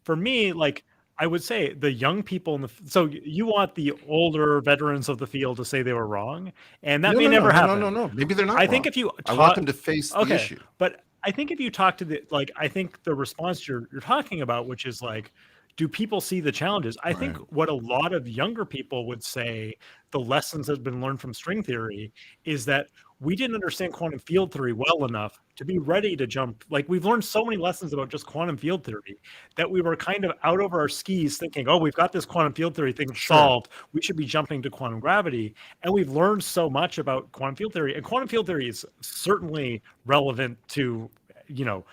for me, like I would say the young people in the so you want the older veterans of the field to say they were wrong, and that No, may no, no, never no, no, no, happen. no. Maybe they're not I think wrong. if you I want taught them to face the okay, issue. but I think if you talk to the like I think the response you're talking about, which is like, do people see the challenges? I think Right. what a lot of younger people would say the lessons that have been learned from string theory is that we didn't understand quantum field theory well enough to be ready to jump. Like we've learned so many lessons about just quantum field theory that we were kind of out over our skis thinking, oh, we've got this quantum field theory thing Sure. solved. We should be jumping to quantum gravity. And we've learned so much about quantum field theory. And quantum field theory is certainly relevant to, you know,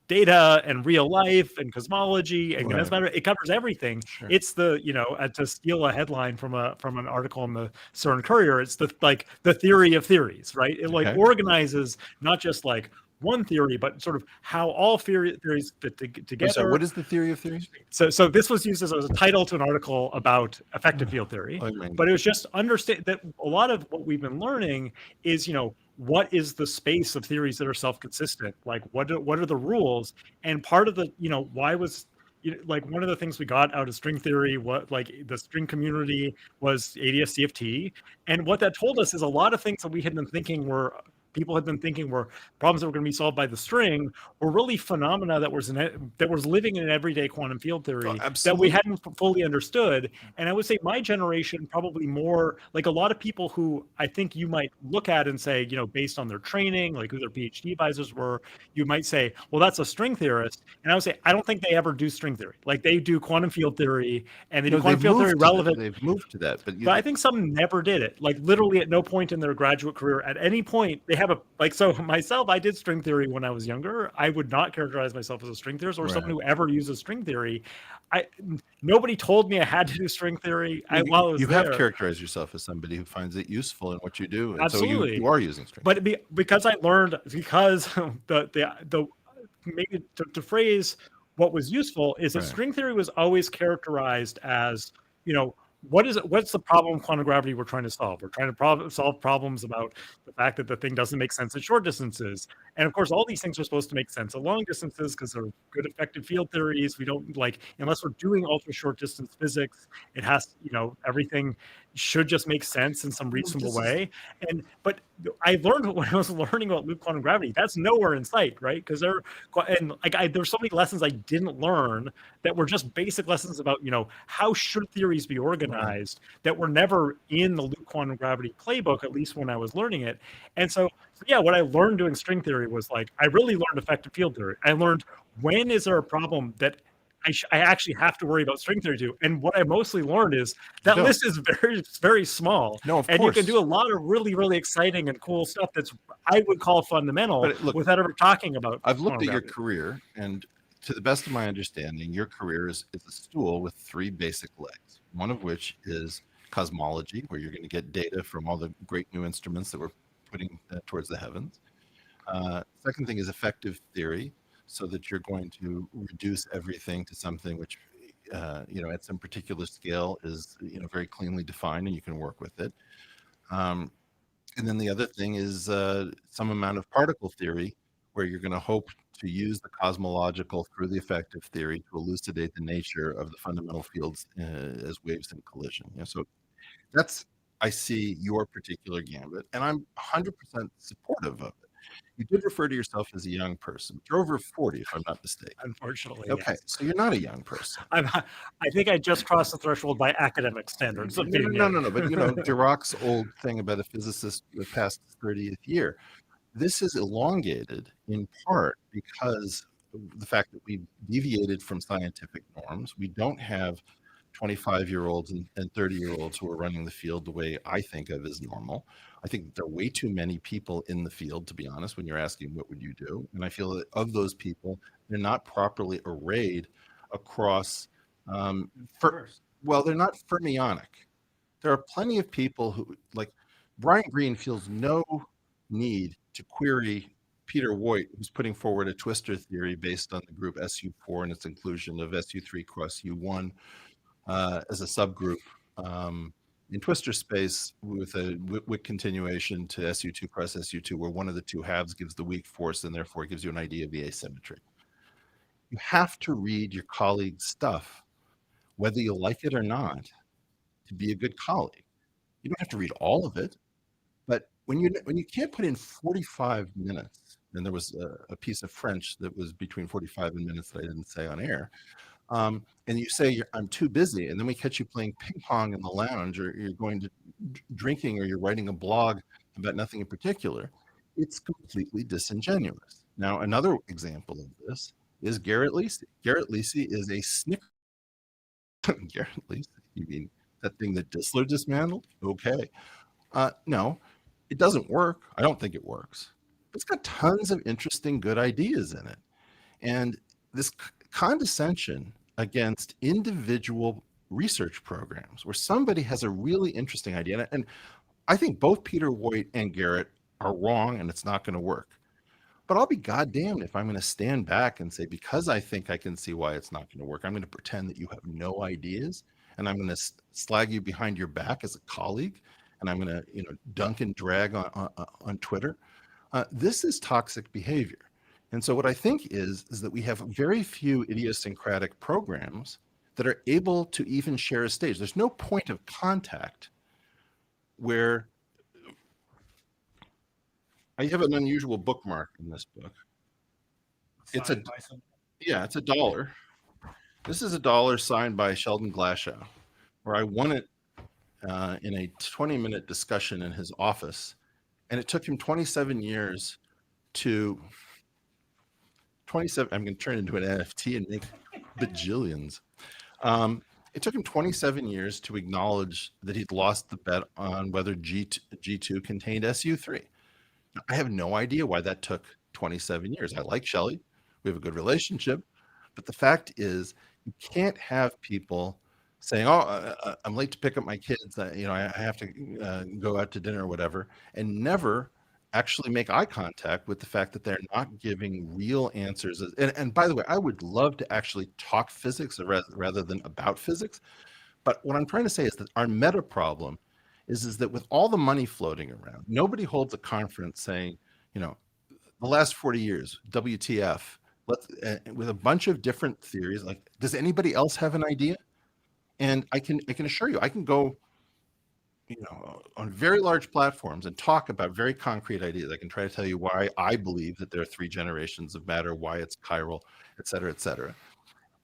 data and real life and cosmology and Right. condensed matter. It covers everything. Sure. It's the, to steal a headline from an article in the CERN Courier, it's the like the theory of theories, right? It like Okay. organizes not just like one theory, but sort of how all theories fit I'm together. sorry, what is the theory of theories? So this was used as a title to an article about effective field theory, I mean, but it was just understand that a lot of what we've been learning is, what is the space of theories that are self-consistent? Like what are the rules? And part of the, why was like one of the things we got out of string theory, what like the string community was ADS-CFT, and what that told us is a lot of things that we had been thinking were people had been thinking were problems that were going to be solved by the string were really phenomena that was living in everyday quantum field theory that we absolutely. hadn't fully understood. And I would say my generation probably more like a lot of people who I think you might look at and say, based on their training, like who their PhD advisors were, you might say, well, that's a string theorist. And I would say, I don't think they ever do string theory. Like they do quantum field theory and they do No, quantum field theory relevant. they've moved to that, but But I think some never did it. Like literally at no point in their graduate career, at any point, they have so myself, I did string theory when I was younger. I would not characterize myself as a string theorist or someone right. who ever uses string theory. I Nobody told me I had to do string theory while I was You have there. characterized yourself as somebody who finds it useful in what you do, and so Absolutely. you are using string. But because I learned because the maybe to phrase what was useful is that Right. string theory was always characterized as, what's the problem of quantum gravity we're trying to solve? We're trying to solve problems about the fact that the thing doesn't make sense at short distances. And of course, all these things are supposed to make sense at long distances because they're good effective field theories. We don't like, unless we're doing ultra short distance physics, it has, everything should just make sense in some reasonable way. But I learned when I was learning about loop quantum gravity, that's nowhere in sight, right? Because there's so many lessons I didn't learn that were just basic lessons about, how should theories be organized that were never in the loop quantum gravity playbook, at least when I was learning it. And so yeah, what I learned doing string theory was like, I really learned effective field theory. I learned when is there a problem that I actually have to worry about string theory too. And what I mostly learned is that No. list is very, very small. No, of and course. you can do a lot of really, really exciting and cool stuff that's I would call fundamental But look, without ever talking about. I've looked quantum at your gravity. career, and to the best of my understanding, your career is a stool with three basic legs, one of which is cosmology, where you're going to get data from all the great new instruments that we're putting towards the heavens. Second thing is effective theory, so that you're going to reduce everything to something which, at some particular scale is, very cleanly defined, and you can work with it. And then the other thing is some amount of particle theory, where you're going to hope to use the cosmological through the effective theory to elucidate the nature of the fundamental fields as waves in collision. So that's, I see your particular gambit, and I'm 100% supportive of it. You did refer to yourself as a young person. You're over 40, if I'm not mistaken. Unfortunately, Okay, yes. so you're not a young person. I think I just crossed the threshold by academic standards of being young. No. But Dirac's old thing about a physicist past his 30th year, this is elongated in part because of the fact that we deviated from scientific norms. We don't have 25-year-olds and 30-year-olds who are running the field the way I think of as normal. I think there are way too many people in the field, to be honest, when you're asking what would you do. And I feel that of those people, they're not properly arrayed across, they're not fermionic. There are plenty of people who, like Brian Greene, feels no need to query Peter Woit, who's putting forward a twistor theory based on the group SU4 and its inclusion of SU3 cross U1 as a subgroup in Twister space with a wick continuation to SU2 cross SU2, where one of the two halves gives the weak force and therefore gives you an idea of the asymmetry. You have to read your colleague's stuff, whether you like it or not, to be a good colleague. You don't have to read all of it, but when you can't put in 45 minutes, and there was a piece of French that was between 45 minutes that I didn't say on air, and you say I'm too busy, and then we catch you playing ping pong in the lounge, or you're going to drinking, or you're writing a blog about nothing in particular, it's completely disingenuous. Now, another example of this is Garrett Lacey. Garrett Lacey is a snicker. Garrett Lacey, you mean that thing that Distler dismantled? Okay. No, it doesn't work. I don't think it works. It's got tons of interesting, good ideas in it. And this condescension against individual research programs where somebody has a really interesting idea, and I think both Peter Voigt and Garrett are wrong, and it's not going to work. But I'll be goddamned if I'm going to stand back and say, because I think I can see why it's not going to work, I'm going to pretend that you have no ideas, and I'm going to slag you behind your back as a colleague, and I'm going to, dunk and drag on Twitter. This is toxic behavior. And so what I think is that we have very few idiosyncratic programs that are able to even share a stage. There's no point of contact where I have an unusual bookmark in this book. It's Signed by some- it's $1. This is $1 signed by Sheldon Glashow, where I won it in a 20-minute discussion in his office, and it took him 27 years to 27. I'm going to turn it into an NFT and make bajillions. It took him 27 years to acknowledge that he'd lost the bet on whether G2 contained SU3. I have no idea why that took 27 years. I like Shelley. We have a good relationship. But the fact is, you can't have people saying, I'm late to pick up my kids. I have to go out to dinner or whatever, and never actually make eye contact with the fact that they're not giving real answers. And by the way, I would love to actually talk physics rather than about physics. But what I'm trying to say is that our meta problem is that with all the money floating around, nobody holds a conference saying, the last 40 years, WTF, with a bunch of different theories. Like, does anybody else have an idea? And I can assure you, I can go, on very large platforms and talk about very concrete ideas. I can try to tell you why I believe that there are 3 generations of matter, why it's chiral, et cetera, et cetera.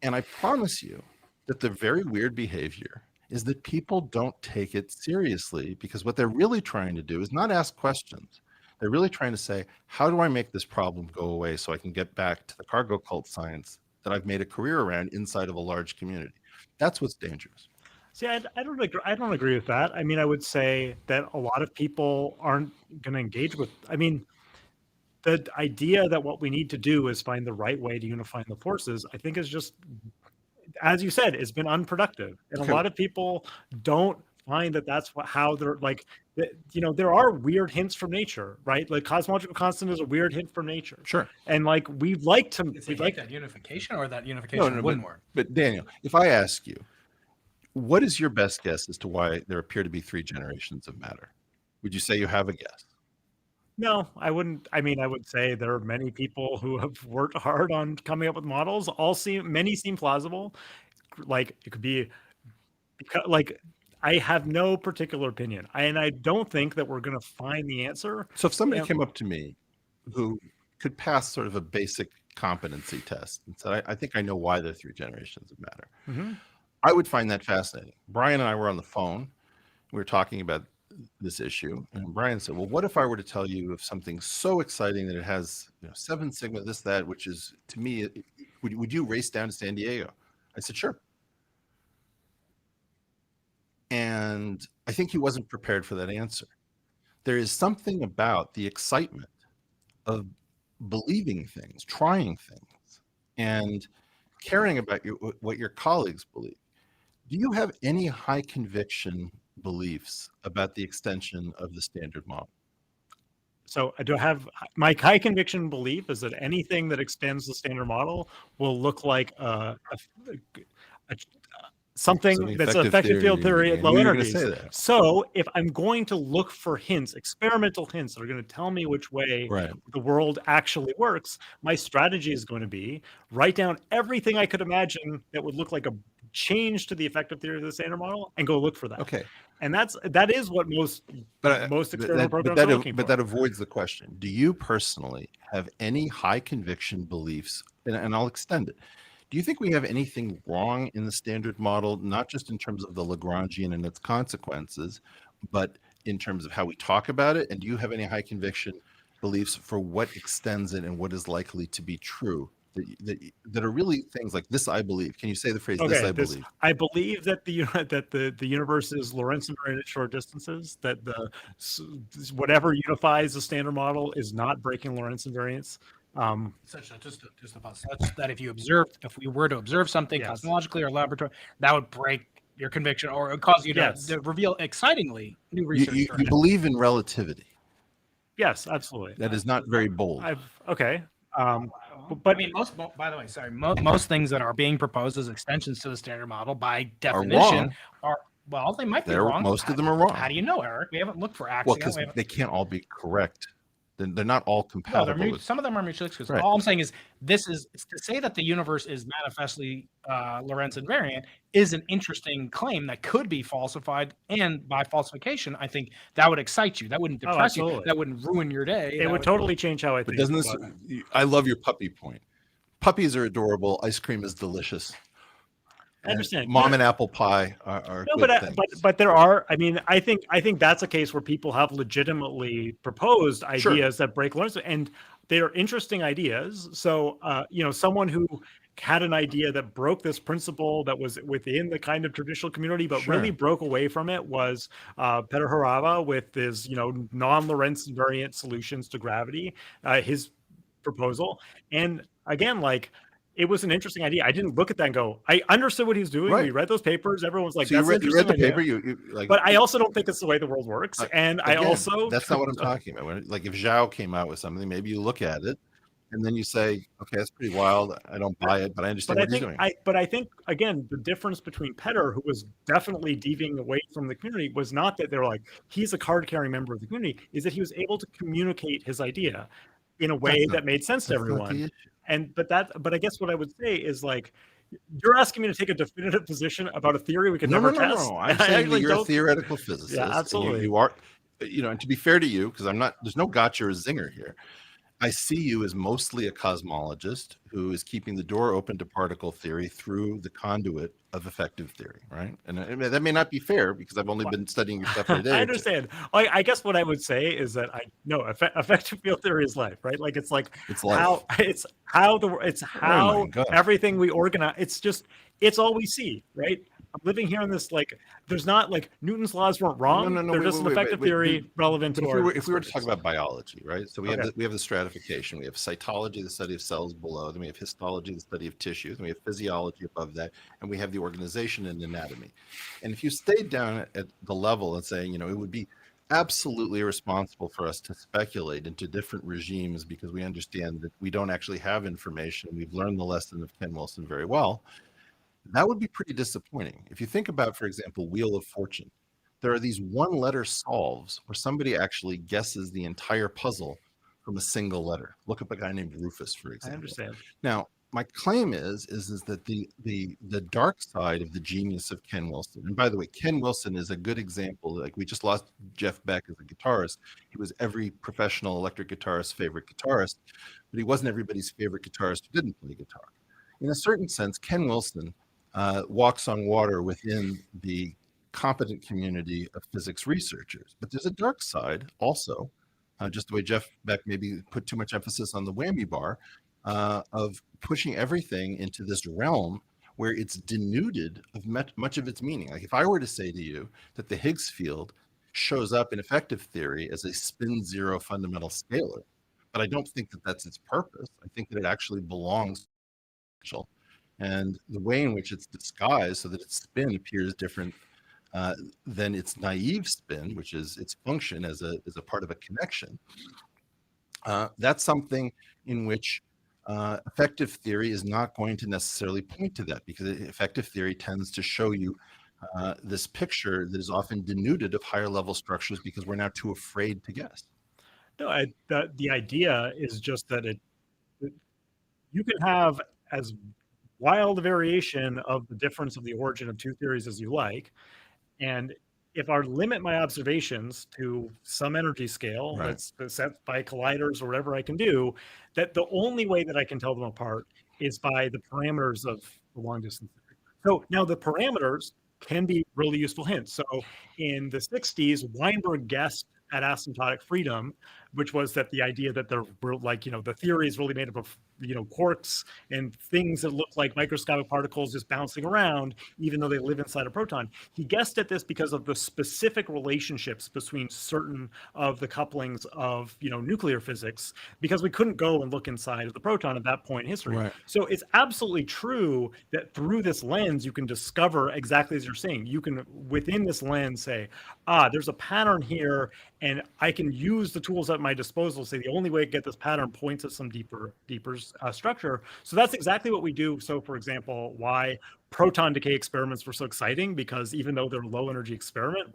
And I promise you that the very weird behavior is that people don't take it seriously, because what they're really trying to do is not ask questions. They're really trying to say, how do I make this problem go away so I can get back to the cargo cult science that I've made a career around inside of a large community? That's what's dangerous. See, I don't agree. I don't agree with that. I mean, I would say that a lot of people aren't going to engage with. I mean, the idea that what we need to do is find the right way to unify the forces, I think, is just, as you said, it's been unproductive, and a lot of people don't find that that's how they're like. There are weird hints from nature, right? Like cosmological constant is a weird hint from nature. Sure. And like we'd like that unification, or that unification wouldn't work. But Daniel, if I ask you, what is your best guess as to why there appear to be 3 generations of matter? Would you say you have a guess? No, I wouldn't. I mean, I would say there are many people who have worked hard on coming up with models. Many seem plausible. Like it could be, because like I have no particular opinion, and I don't think that we're going to find the answer. So if somebody came up to me who could pass sort of a basic competency test and said, I think I know why there are 3 generations of matter, Mm-hmm. I would find that fascinating. Brian and I were on the phone. We were talking about this issue, and Brian said, well, what if I were to tell you of something so exciting that it has 7 sigma, this, that, which is, to me, would you race down to San Diego? I said, sure. And I think he wasn't prepared for that answer. There is something about the excitement of believing things, trying things, and caring about what your colleagues believe. Do you have any high conviction beliefs about the extension of the standard model? So I do have my high conviction belief is that anything that extends the standard model will look like something that's an effective field theory at low energies. Say that. So if I'm going to look for hints, experimental hints that are going to tell me which way Right. the world actually works, my strategy is going to be write down everything I could imagine that would look like a change to the effective theory of the standard model and go look for that. Okay. And that is what most experimental programs are looking for. But that avoids the question. Do you personally have any high conviction beliefs? And I'll extend it. Do you think we have anything wrong in the standard model, not just in terms of the Lagrangian and its consequences, but in terms of how we talk about it? And do you have any high conviction beliefs for what extends it and what is likely to be true? That are really things like this, I believe. Can you say the phrase, this, I believe? I believe that the universe is Lorentz invariant at short distances, that whatever unifies the standard model is not breaking Lorentz invariance. Just about such that if we were to observe something cosmologically or laboratory, that would break your conviction or cause you to reveal excitingly new research. You believe in relativity. Yes, absolutely. That is not very bold. But I mean, most things that are being proposed as extensions to the standard model, by definition, they might be wrong. Most of them are wrong. How do you know, Eric? We haven't looked for axiom. Well, because they can't all be correct. They're not all compatible. No, some of them are mutually exclusive. Right. All I'm saying is to say that the universe is manifestly Lorentz invariant is an interesting claim that could be falsified. And by falsification, I think that would excite you. That wouldn't depress you. That wouldn't ruin your day. It would totally change how I think. But doesn't this? I love your puppy point. Puppies are adorable. Ice cream is delicious. I understand. Mom and apple pie are no, good but things. but there are. I mean, I think that's a case where people have legitimately proposed ideas that break Lorentz, and they are interesting ideas. So, someone who had an idea that broke this principle that was within the kind of traditional community, but really broke away from it was Peter Harava with his, non-Lorentz invariant solutions to gravity, his proposal. And again, it was an interesting idea. I didn't look at that and go, I understood what he's doing. Right. We read those papers. Everyone's like, so that's you read the paper. But I also don't think it's the way the world works. And again, that's not what I'm talking about. If Zhao came out with something, maybe you look at it and then you say, okay, that's pretty wild. I don't buy it, but I understand what he's doing. But I think, again, the difference between Petter, who was definitely deviating away from the community, was not that they're like, he's a card-carrying member of the community, is that he was able to communicate his idea in a way that made sense to everyone. But I guess what I would say is you're asking me to take a definitive position about a theory we could never test. No. I'm saying that you're a theoretical physicist. Yeah, absolutely. You are, and to be fair to you, because there's no gotcha or zinger here. I see you as mostly a cosmologist who is keeping the door open to particle theory through the conduit of effective theory, right? And that may not be fair because I've only been studying your stuff for a day. I understand. I guess what I would say is that effective field theory is life, right? It's life. How everything we organize. It's all we see, right? I'm living here in this, there's not Newton's laws weren't wrong. No. They're just an effective theory relevant to our. If we were to talk about biology, right? So we have the stratification. We have cytology, the study of cells below. Then we have histology, the study of tissues. Then we have physiology above that, and we have the organization and anatomy. And if you stayed down at the level and saying, it would be absolutely irresponsible for us to speculate into different regimes because we understand that we don't actually have information. We've learned the lesson of Ken Wilson very well. That would be pretty disappointing. If you think about, for example, Wheel of Fortune, there are these one-letter solves where somebody actually guesses the entire puzzle from a single letter. Look up a guy named Rufus, for example. I understand. Now, my claim is that the dark side of the genius of Ken Wilson, and by the way, Ken Wilson is a good example. We just lost Jeff Beck as a guitarist. He was every professional electric guitarist's favorite guitarist, but he wasn't everybody's favorite guitarist who didn't play guitar. In a certain sense, Ken Wilson walks on water within the competent community of physics researchers. But there's a dark side also, just the way Jeff Beck maybe put too much emphasis on the whammy bar, of pushing everything into this realm where it's denuded of much of its meaning. If I were to say to you that the Higgs field shows up in effective theory as a spin zero fundamental scalar, but I don't think that that's its purpose. I think that it actually belongs to and the way in which it's disguised so that its spin appears different than its naive spin, which is its function as a part of a connection. That's something in which Effective theory is not going to necessarily point to that because effective theory tends to show you this picture that is often denuded of higher level structures because we're now too afraid to guess. No, the idea is just that you can have as wild a variation of the difference of the origin of two theories as you like. And if I limit my observations to some energy scale Right. that's set by colliders or whatever I can do, that the only way that I can tell them apart is by the parameters of the long distance. So now the parameters can be really useful hints. So in the 60s, Weinberg guessed at asymptotic freedom, which was that the idea that there were like, the theory is really made up of, quarks and things that look like microscopic particles just bouncing around, even though they live inside a proton. He guessed at this because of the specific relationships between certain of the couplings of, nuclear physics, because we couldn't go and look inside of the proton at that point in history. Right. So it's absolutely true that through this lens, you can discover exactly as you're saying. You can, within this lens, say, there's a pattern here, and I can use the tools at my disposal to say the only way to get this pattern points at some deeper structure. So that's exactly what we do. So, for example, why proton decay experiments were so exciting, because even though they're low energy experiment,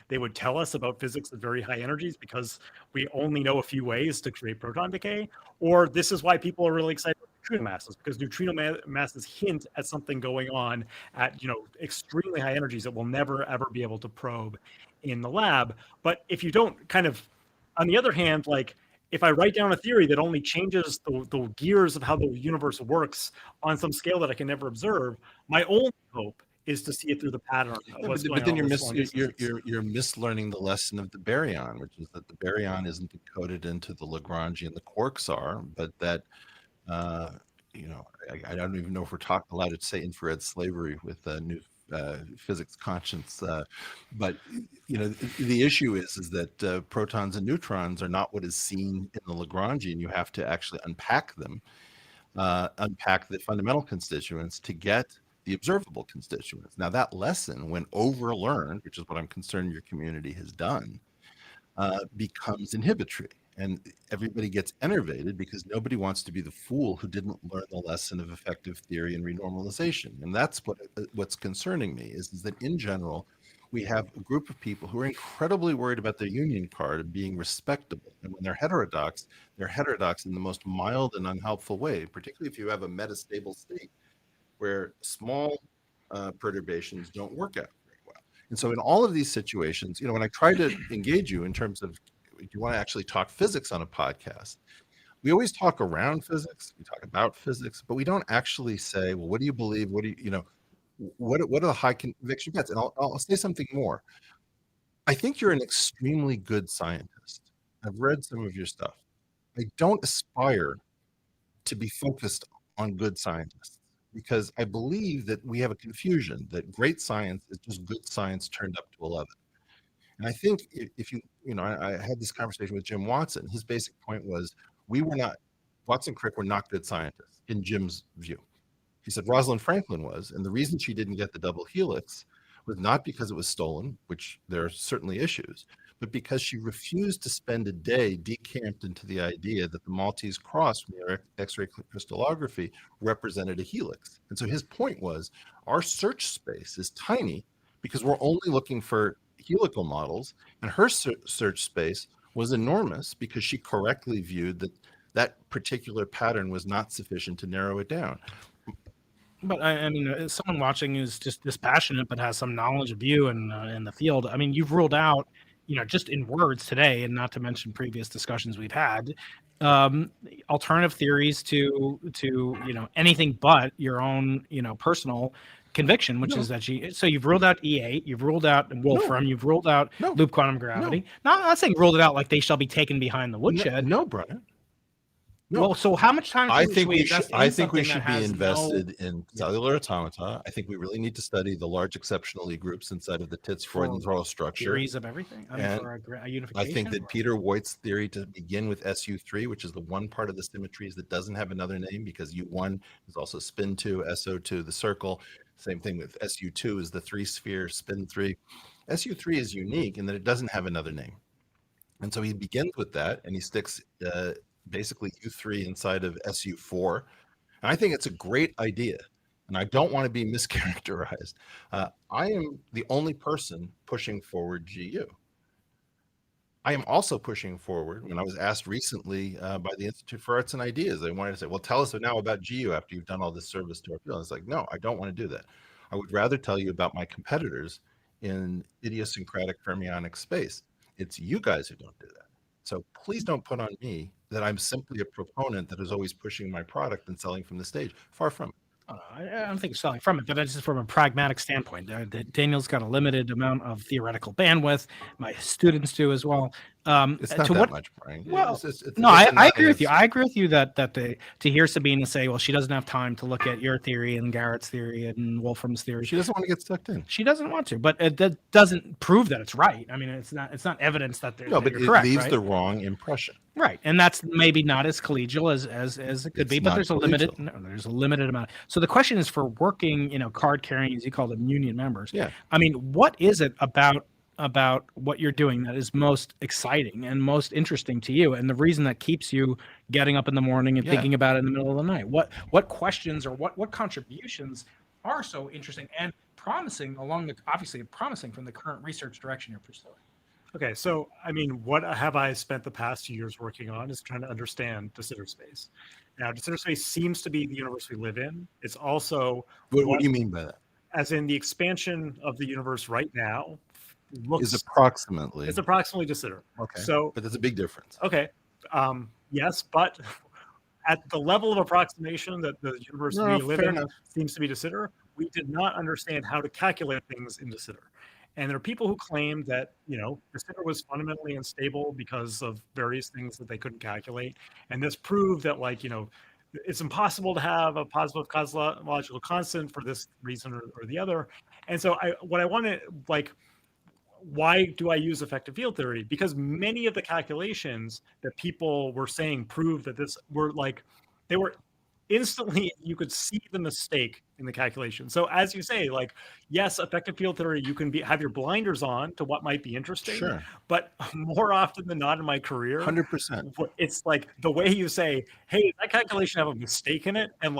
they would tell us about physics at very high energies because we only know a few ways to create proton decay. Or this is why people are really excited about neutrino masses, because neutrino masses hint at something going on at extremely high energies that we'll never ever be able to probe in the lab. But if you don't kind of, on the other hand, like if I write down a theory that only changes the gears of how the universe works on some scale that I can never observe, my only hope is to see it through the pattern of Yeah, what's but going then on. you're mislearning the lesson of the baryon, which is that the baryon isn't encoded into the Lagrangian, the quarks are, but that uh, I don't even know if we're allowed to say infrared slavery with new physics conscience, but the issue is that protons and neutrons are not what is seen in the Lagrangian. You have to actually unpack them, unpack the fundamental constituents to get the observable constituents. Now that lesson, when overlearned, which is what I'm concerned your community has done, becomes inhibitory. And everybody gets enervated because nobody wants to be the fool who didn't learn the lesson of effective theory and renormalization. And that's what's concerning me is that in general, we have a group of people who are incredibly worried about their union card and being respectable. And when they're heterodox in the most mild and unhelpful way, particularly if you have a metastable state where small perturbations don't work out very well. And so in all of these situations, when I try to engage you in terms of, do you want to actually talk physics on a podcast? We always talk around physics, we talk about physics, but we don't actually say, well, what do you believe? What do what are the high conviction bets? And I'll say something more. I think you're an extremely good scientist. I've read some of your stuff. I don't aspire to be focused on good scientists because I believe that we have a confusion that great science is just good science turned up to 11. And I think if I had this conversation with Jim Watson. His basic point was Watson Crick were not good scientists in Jim's view. He said Rosalind Franklin was, and the reason she didn't get the double helix was not because it was stolen, which there are certainly issues, but because she refused to spend a day decamped into the idea that the Maltese cross from the X-ray crystallography represented a helix. And so his point was our search space is tiny because we're only looking for helical models, and her search space was enormous because she correctly viewed that particular pattern was not sufficient to narrow it down. But I mean, someone watching who's just dispassionate but has some knowledge of you and in the field. I mean, you've ruled out, just in words today, and not to mention previous discussions we've had, alternative theories to anything but your own personal conviction, which is that so you've ruled out E8, you've ruled out Wolfram, you've ruled out loop quantum gravity. Not, I'm not saying ruled it out like they shall be taken behind the woodshed. No, Brian. No. Well, so how much time? I think we should be invested in cellular automata. I think we really need to study the large exceptional Lie groups inside of the Tits Freudenthal structure. Theories of everything. I mean, for a unification. I think that Peter Voigt's theory to begin with SU3, which is the one part of the symmetries that doesn't have another name, because U1 is also spin 2, SO2, the circle. Same thing with SU2 is the 3-sphere spin 3. SU3 is unique in that it doesn't have another name. And so he begins with that, and he sticks basically U3 inside of SU4. And I think it's a great idea. And I don't want to be mischaracterized. I am the only person pushing forward GU. I am also pushing forward. When I was asked recently by the Institute for Arts and Ideas, they wanted to say, well, tell us now about GU after you've done all this service to our field. It's like, no, I don't want to do that. I would rather tell you about my competitors in idiosyncratic fermionic space. It's you guys who don't do that. So please don't put on me that I'm simply a proponent that is always pushing my product and selling from the stage. Far from it. I don't think it's selling from it, but just from a pragmatic standpoint. Daniel's got a limited amount of theoretical bandwidth. My students do as well. It's not to that what? much, Brian. Well, It's no, yes I, and I not agree with you. answer. I agree with you that to hear Sabina say, well, she doesn't have time to look at your theory and Garrett's theory and Wolfram's theory. She doesn't want to get sucked in. She doesn't want to, but that doesn't prove that it's right. I mean, it's not evidence that, No, that but you're it correct, leaves right? the wrong impression. Right, and that's maybe not as collegial as it could It's be, but not there's a limited amount. So the question is for working, card carrying, as you call them, union members. Yeah. I mean, what is it about what you're doing that is most exciting and most interesting to you, and the reason that keeps you getting up in the morning and Yeah. thinking about it in the middle of the night? What questions or what contributions are so interesting and promising obviously promising from the current research direction you're pursuing? Okay, so I mean, what have I spent the past 2 years working on is trying to understand de Sitter space. Now, de Sitter space seems to be the universe we live in. It's also What do you mean by that? as in the expansion of the universe right now Is approximately. it's approximately de Sitter. Okay. So But there's a big difference. okay, yes, but at the level of approximation that the universe we live fair in enough. seems to be de Sitter, we did not understand how to calculate things in de Sitter. And there are people who claim that, de Sitter was fundamentally unstable because of various things that they couldn't calculate. And this proved that, it's impossible to have a positive cosmological constant for this reason or the other. And so why do I use effective field theory? Because many of the calculations that people were saying proved that they were instantly, you could see the mistake in the calculation. So as you say, yes, effective field theory, you can have your blinders on to what might be interesting. Sure. But more often than not in my career, 100%. it's like the way you say, hey, that calculation have a mistake in it, and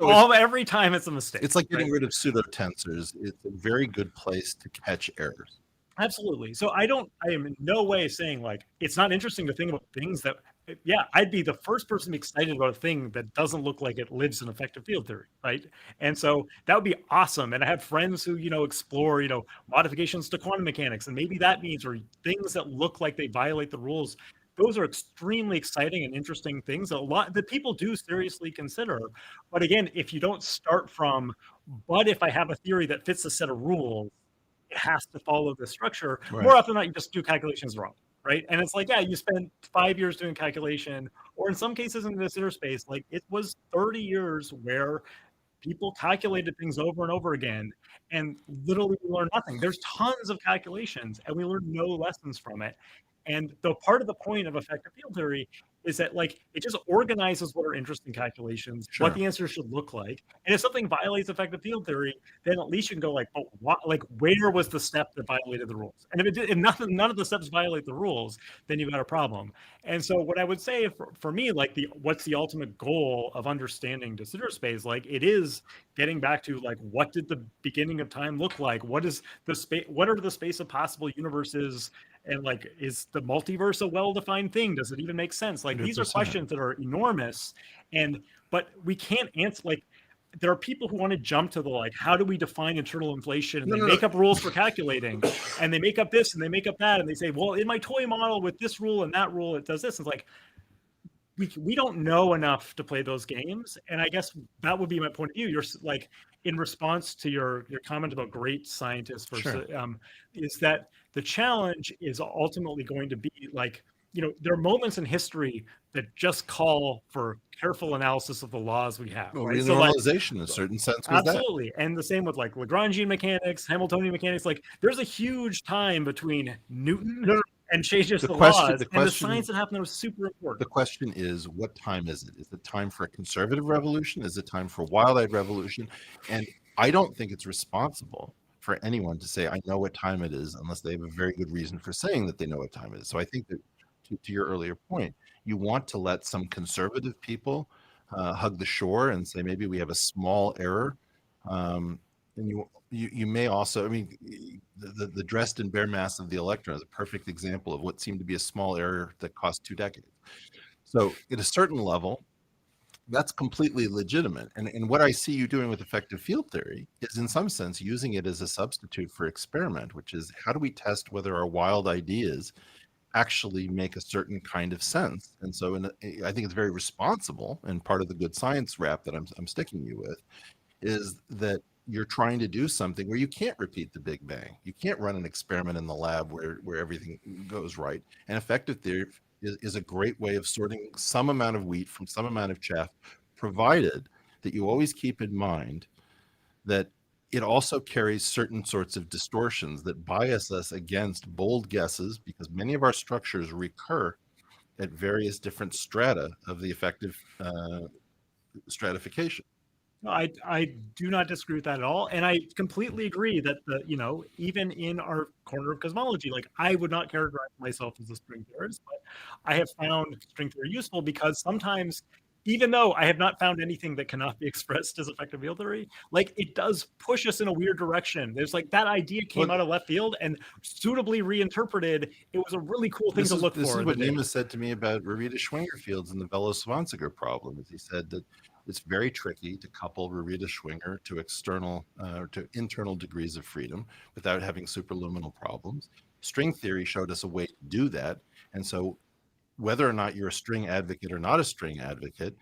every time it's a mistake. It's like getting rid of pseudo tensors. It's a very good place to catch errors. Absolutely. So I am in no way saying it's not interesting to think about things that, yeah, I'd be the first person to be excited about a thing that doesn't look like it lives in effective field theory, right? And so that would be awesome. And I have friends who, explore, modifications to quantum mechanics, and maybe that means, or things that look like they violate the rules. Those are extremely exciting and interesting things that people do seriously consider. But again, if you don't start from, but if I have a theory that fits a set of rules, it has to follow the structure. Right. More often than not, you just do calculations wrong, right? And it's like, yeah, you spend 5 years doing calculation, or in some cases in this interspace, it was 30 years where people calculated things over and over again and literally learned nothing. There's tons of calculations and we learned no lessons from it. And the part of the point of effective field theory is that it just organizes what are interesting calculations, Sure. what the answer should look like. And if something violates effective field theory, then at least you can go where was the step that violated the rules? And if none of the steps violate the rules, then you've got a problem. And so what I would say for me, what's the ultimate goal of understanding de Sitter space? It is getting back to what did the beginning of time look like? What is the space? What are the space of possible universes? And is the multiverse a well-defined thing? Does it even make sense? These are 100%. questions that are enormous, but we can't answer. There are people who want to jump to the how do we define internal inflation? And they make up rules for calculating, and they make up this and they make up that, and they say, well, in my toy model with this rule and that rule, it does this. It's we don't know enough to play those games, and I guess that would be my point of view. You're in response to your comment about great scientists versus is that the challenge is ultimately going to be there are moments in history that just call for careful analysis of the laws we have. Well, right? renormalization in a certain sense was absolutely. And the same with Lagrangian mechanics, Hamiltonian mechanics. There's a huge time between Newton and changes the laws, and the science that happened there was super important. The question is, what time is it? Is it time for a conservative revolution? Is it time for a wild-eyed revolution? And I don't think it's responsible for anyone to say, I know what time it is, unless they have a very good reason for saying that they know what time it is. So I think that to your earlier point, you want to let some conservative people hug the shore and say maybe we have a small error. And you may also, I mean, the Dresden bear mass of the electron is a perfect example of what seemed to be a small error that cost 2 decades. So at a certain level, that's completely legitimate. And what I see you doing with effective field theory is, in some sense, using it as a substitute for experiment, which is how do we test whether our wild ideas actually make a certain kind of sense. And so I think it's very responsible, and part of the good science rap that I'm sticking you with is that you're trying to do something where you can't repeat the Big Bang. You can't run an experiment in the lab where everything goes right. And effective theory is a great way of sorting some amount of wheat from some amount of chaff, provided that you always keep in mind that it also carries certain sorts of distortions that bias us against bold guesses, because many of our structures recur at various different strata of the effective stratification. No, I do not disagree with that at all, and I completely agree that even in our corner of cosmology, like I would not characterize myself as a string theorist, but I have found string theory useful because sometimes, even though I have not found anything that cannot be expressed as effective field theory, like it does push us in a weird direction. There's like that idea came out of left field and suitably reinterpreted. It was a really cool thing to look for. This is what Nima said to me about Rarita-Schwinger fields and the Velos-Swanziger problem. Is he said that it's very tricky to couple Rarita-Schwinger to external to internal degrees of freedom without having superluminal problems. String theory showed us a way to do that, and so whether or not you're a string advocate or not a string advocate,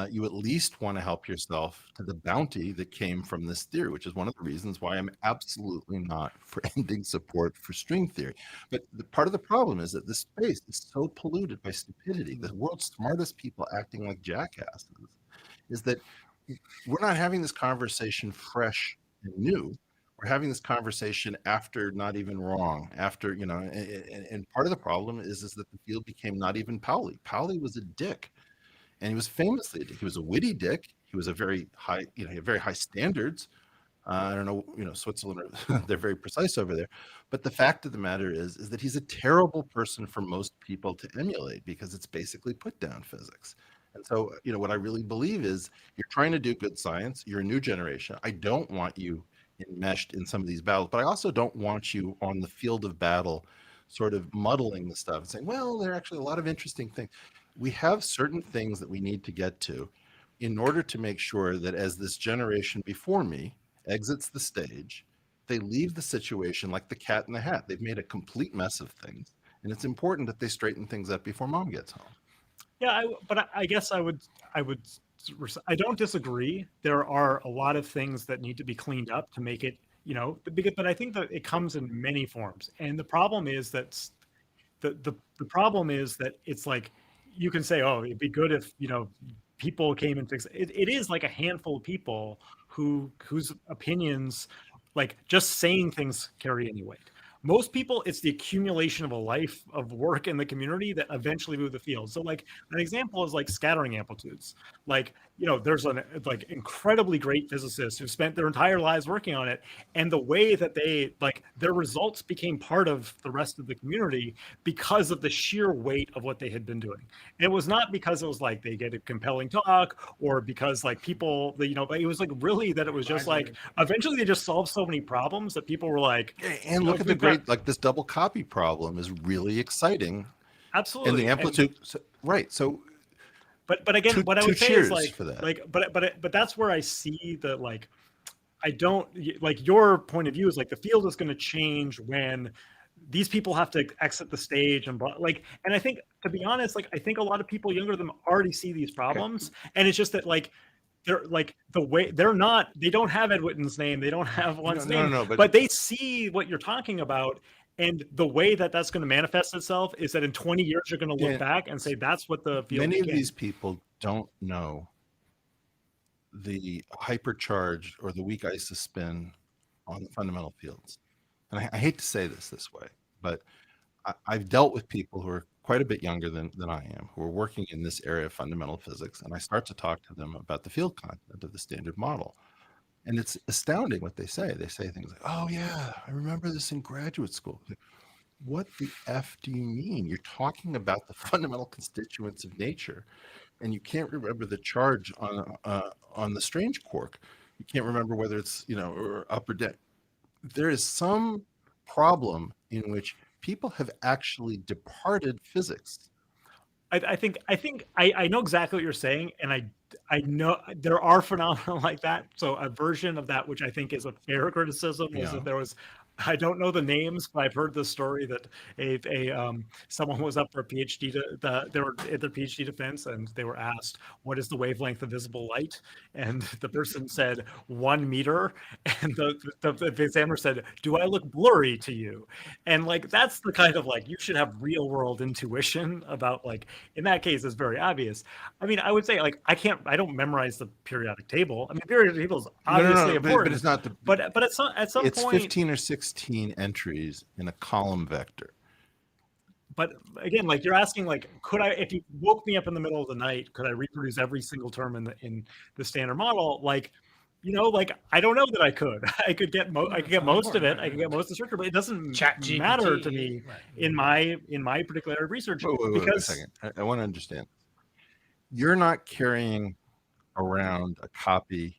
you at least want to help yourself to the bounty that came from this theory, which is one of the reasons why I'm absolutely not for ending support for string theory. But part of the problem is that this space is so polluted by stupidity. The world's smartest people acting like jackasses. Is that we're not having this conversation fresh and new. We're having this conversation after not even wrong, after, and part of the problem is that the field became not even Pauli. Pauli was a dick, and he was famously a dick. He was a witty dick. He was a very high, he had very high standards. I don't know, Switzerland, they're very precise over there. But the fact of the matter is that he's a terrible person for most people to emulate because it's basically put down physics. And so, what I really believe is you're trying to do good science. You're a new generation. I don't want you enmeshed in some of these battles, but I also don't want you on the field of battle sort of muddling the stuff and saying, well, there are actually a lot of interesting things. We have certain things that we need to get to in order to make sure that as this generation before me exits the stage, they leave the situation like the cat in the hat. They've made a complete mess of things, and it's important that they straighten things up before mom gets home. Yeah, but I guess I don't disagree. There are a lot of things that need to be cleaned up to make it, but I think that it comes in many forms. And the problem is that the problem is that it's like you can say, oh, it'd be good if people came and fixed it. It is like a handful of people whose opinions, like just saying things, carry any weight. Most people, it's the accumulation of a life of work in the community that eventually move the field. So like an example is like scattering amplitudes. Like, there's an like incredibly great physicists who spent their entire lives working on it. And the way that their results became part of the rest of the community because of the sheer weight of what they had been doing. And it was not because it was like they get a compelling talk or because like people, but it was like really that it was just like eventually they just solved so many problems that people were like, and look at the great, like this double copy problem is really exciting. Absolutely. And the amplitude, right. So, but again, what I would say is like, for that. But that's where I see the like, I don't like your point of view is like the field is going to change when these people have to exit the stage and and I think, to be honest, like I think a lot of people younger than them already see these problems, and it's just that like they're like the way they don't have Ed Witten's name, they don't have one's name, but they see what you're talking about. And the way that that's going to manifest itself is that in 20 years, you're going to look back and say, that's what the field Many of these people don't know the hypercharged or the weak isospin on the fundamental fields. And I hate to say this way, but I've dealt with people who are quite a bit younger than I am, who are working in this area of fundamental physics. And I start to talk to them about the field content of the standard model. And it's astounding what they say. They say things like, oh, yeah, I remember this in graduate school. what the F do you mean? You're talking about the fundamental constituents of nature, and you can't remember the charge on the strange quark. You can't remember whether it's, or up or down. There is some problem in which people have actually departed physics. I know exactly what you're saying, and I know there are phenomena like that. So a version of that, which I think is a fair criticism, was Yeah. that there was, I don't know the names, but I've heard the story that someone was up for a PhD they were at their PhD defense, and they were asked what is the wavelength of visible light, and the person said 1 meter, and the examiner said, "Do I look blurry to you?" And like that's the kind of like you should have real world intuition about like in that case it's very obvious. I mean, I would say like I don't memorize the periodic table. I mean, periodic table is obviously important, but it's not the. but at some It's point, 15 or 16 entries in a column vector. but again, like you're asking, like, could I, if you woke me up in the middle of the night, could I reproduce every single term in the standard model? Like, like I don't know that I could. I could get most of it. I could get most of the structure, but it doesn't matter to me in my particular area of research. Wait a second. I want to understand. You're not carrying around a copy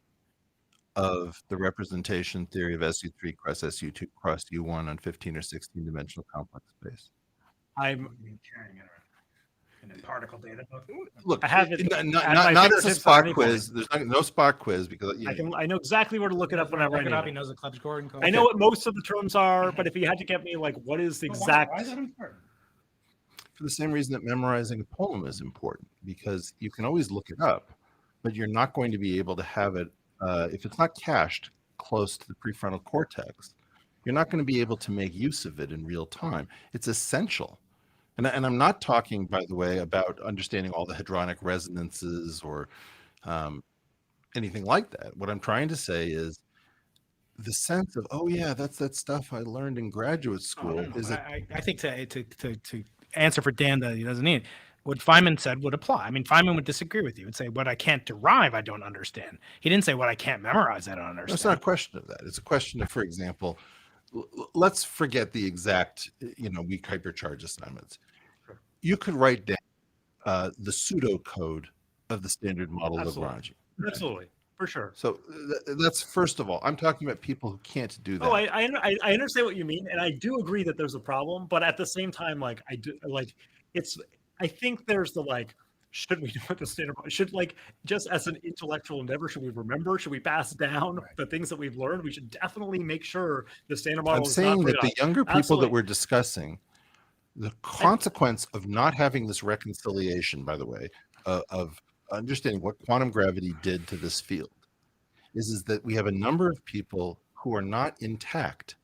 of the representation theory of SU3 cross SU2 cross U1 on 15 or 16 dimensional complex space. I'm carrying it around in a particle data book. Look, I have it not as a spot quiz. There's no spot quiz because I know exactly where to look it up whenever I need it. He knows the Klebs Gordon code. I know what most of the terms are, but if you had to get me like what is the exact, why is that important? For the same reason that memorizing a poem is important, because you can always look it up, but you're not going to be able to have it if it's not cached close to the prefrontal cortex. You're not going to be able to make use of it in real time. It's essential. And I'm not talking, by the way, about understanding all the hadronic resonances or anything like that. What I'm trying to say is the sense of, oh yeah, that's that stuff I learned in graduate school. I think to answer for Dan that he doesn't need, what Feynman said would apply. I mean, Feynman would disagree with you and say, what I can't derive, I don't understand. He didn't say what I can't memorize, I don't understand. It's not a question of that. It's a question of, for example, let's forget the exact, weak hypercharge assignments. You could write down the pseudocode of the standard model of Lagrange. Absolutely, for sure. So that's first of all. I'm talking about people who can't do that. Oh, I understand what you mean, and I do agree that there's a problem. But at the same time, like I do, like it's. I think there's the like. Should we do what the standard model should like just as an intellectual endeavor? Should we remember? Should we pass down the things that we've learned? We should definitely make sure the standard model. I'm saying that the younger people that we're discussing, the consequence of not having this reconciliation, by the way, of understanding what quantum gravity did to this field, is that we have a number of people who are not intact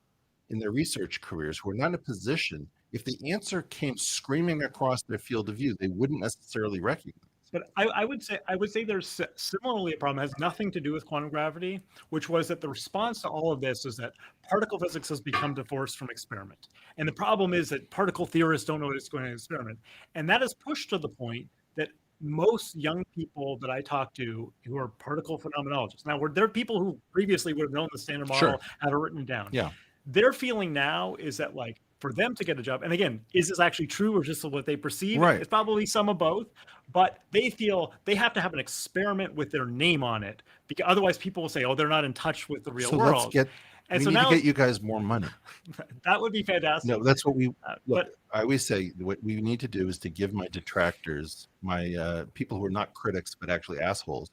in their research careers, who are not in a position. If the answer came screaming across their field of view, they wouldn't necessarily recognize. But I would say there's similarly a problem. It has nothing to do with quantum gravity, which was that the response to all of this is that particle physics has become divorced from experiment. And the problem is that particle theorists don't know what it's going to experiment. And that is pushed to the point that most young people that I talk to who are particle phenomenologists, now there are people who previously would have known the standard model, have it written down. Yeah. Their feeling now is that like, for them to get a job, and again, is this actually true or just what they perceive? Right. It's probably some of both, but they feel they have to have an experiment with their name on it, because otherwise people will say, "Oh, they're not in touch with the real world." We need to get you guys more money. That would be fantastic. No, that's what we. Look, but I always say what we need to do is to give my detractors, my people who are not critics but actually assholes,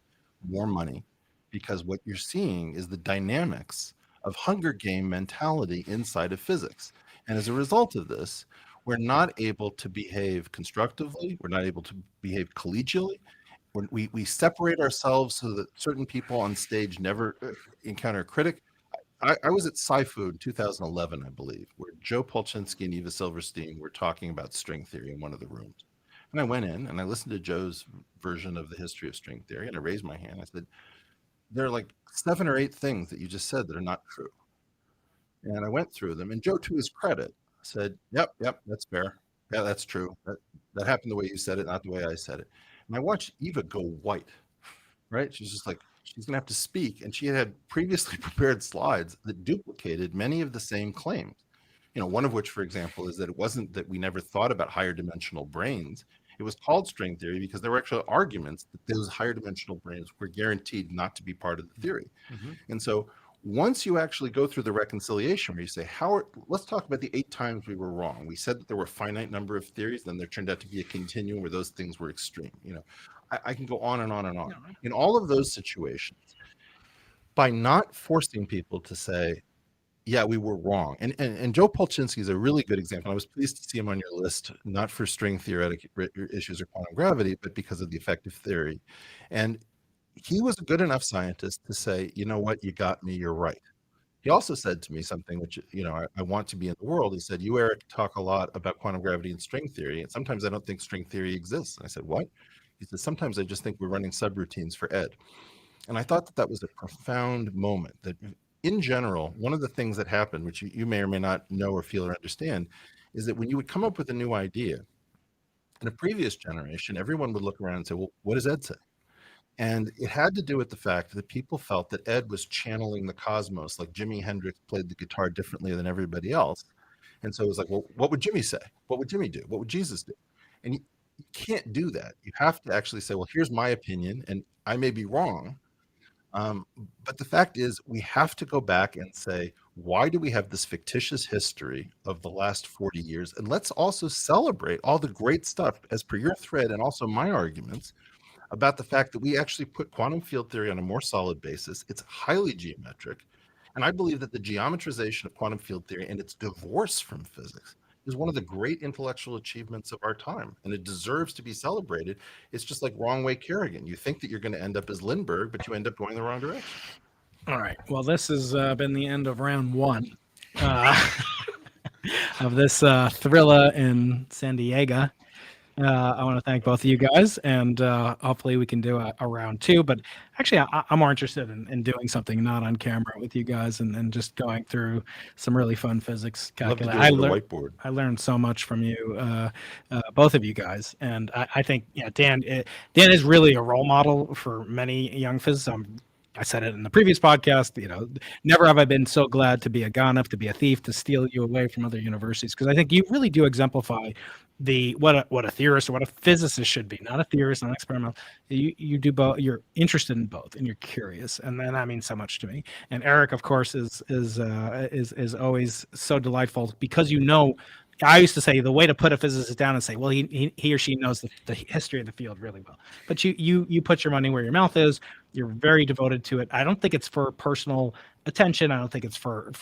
more money, because what you're seeing is the dynamics of Hunger Game mentality inside of physics. And as a result of this, we're not able to behave constructively. We're not able to behave collegially. We separate ourselves so that certain people on stage never encounter a critic. I was at SciFood in 2011, I believe, where Joe Polchinski and Eva Silverstein were talking about string theory in one of the rooms. And I went in and I listened to Joe's version of the history of string theory, and I raised my hand. I said, there are like 7 or 8 things that you just said that are not true. And I went through them, and Joe, to his credit, said, yep, that's fair. Yeah, that's true. That happened the way you said it, not the way I said it. And I watched Eva go white, right? She's just like, she's going to have to speak. And she had previously prepared slides that duplicated many of the same claims. One of which, for example, is that it wasn't that we never thought about higher dimensional brains. It was called string theory because there were actual arguments that those higher dimensional brains were guaranteed not to be part of the theory. And so once you actually go through the reconciliation where you say, let's talk about the 8 times we were wrong. We said that there were a finite number of theories, then there turned out to be a continuum where those things were extreme. I can go on and on and on. In all of those situations, by not forcing people to say, yeah, we were wrong. And Joe Polchinski is a really good example. I was pleased to see him on your list, not for string theoretic issues or quantum gravity, but because of the effective theory. And he was a good enough scientist to say, you know what, you got me, you're right. He also said to me something which, I want to be in the world. He said, you, Eric, talk a lot about quantum gravity and string theory, and sometimes I don't think string theory exists. And I said, what? He said, sometimes I just think we're running subroutines for Ed. And I thought that was a profound moment, that in general, one of the things that happened, which you may or may not know or feel or understand, is that when you would come up with a new idea, in a previous generation, everyone would look around and say, well, what does Ed say? And it had to do with the fact that people felt that Ed was channeling the cosmos, like Jimi Hendrix played the guitar differently than everybody else. And so it was like, well, what would Jimmy say? What would Jimmy do? What would Jesus do? And you can't do that. You have to actually say, well, here's my opinion, and I may be wrong. But the fact is, we have to go back and say, why do we have this fictitious history of the last 40 years? And let's also celebrate all the great stuff, as per your thread and also my arguments, about the fact that we actually put quantum field theory on a more solid basis. It's highly geometric. And I believe that the geometrization of quantum field theory and its divorce from physics is one of the great intellectual achievements of our time, and it deserves to be celebrated. It's just like wrong way Kerrigan. You think that you're going to end up as Lindbergh, but you end up going the wrong direction. All right. Well, this has been the end of round 1 of this thriller in San Diego. I want to thank both of you guys, and hopefully we can do a round 2. But actually, I'm more interested in doing something not on camera with you guys and just going through some really fun physics calculation. I learned so much from you, both of you guys, and I think Dan is really a role model for many young physicists. I said it in the previous podcast, never have I been so glad to be a Ganef, to be a thief, to steal you away from other universities, because I think you really do exemplify what a theorist or what a physicist should be. Not a theorist, not an experimental. You do both. You're interested in both, and you're curious, and that means so much to me. And Eric, of course, is always so delightful because I used to say the way to put a physicist down and say, well, he or she knows the history of the field really well. But you put your money where your mouth is. You're very devoted to it. I don't think it's for personal attention. I don't think it's for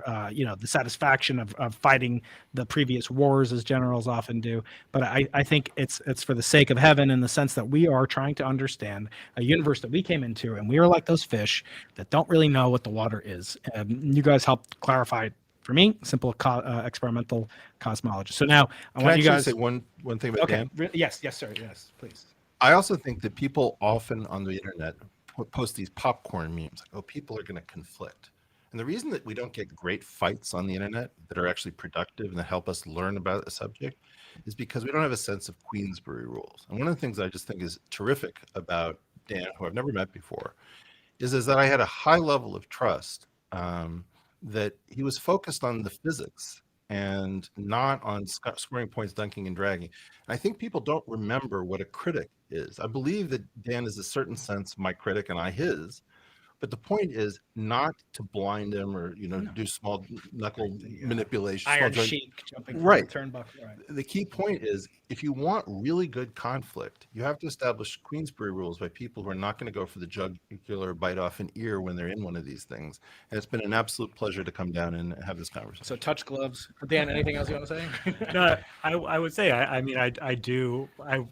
the satisfaction of fighting the previous wars as generals often do. But I think it's for the sake of heaven, in the sense that we are trying to understand a universe that we came into, and we are like those fish that don't really know what the water is. And you guys helped clarify it. For me, simple experimental cosmology. So now I want you guys say one thing about Dan. Yes, sir. Yes, please. I also think that people often on the internet post these popcorn memes. Like, oh, people are going to conflict. And the reason that we don't get great fights on the internet that are actually productive and that help us learn about a subject is because we don't have a sense of Queensberry rules. And one of the things I just think is terrific about Dan, who I've never met before, is that I had a high level of trust that he was focused on the physics and not on scoring points, dunking, and dragging. And I think people don't remember what a critic is. I believe that Dan is, a certain sense, my critic and I his. But the point is not to blind him or do small knuckle manipulation. Iron Sheik jumping right. Turnbuckle. Right. The key point is, if you want really good conflict, you have to establish Queensberry rules by people who are not going to go for the jugular bite off an ear when they're in one of these things. And it's been an absolute pleasure to come down and have this conversation. So touch gloves. Dan, anything else you want to say? No, I would say, I mean, I do,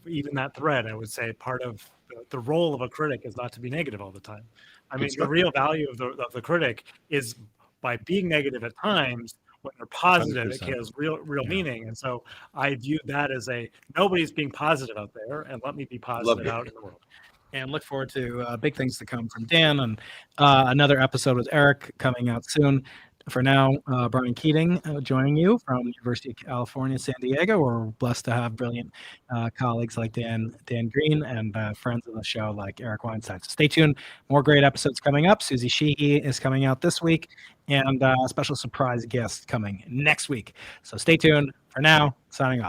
even that thread, I would say part of the role of a critic is not to be negative all the time. I mean, the real value of the critic is by being negative at times. When they're positive, 100%. It has real meaning. And so I view that as nobody's being positive out there, and let me be positive out in the world. And look forward to big things to come from Dan, and another episode with Eric coming out soon. For now, Brian Keating joining you from University of California, San Diego. We're blessed to have brilliant colleagues like Dan Green and friends of the show like Eric Weinstein. So stay tuned. More great episodes coming up. Susie Sheehy is coming out this week, and a special surprise guest coming next week. So stay tuned. For now, signing off.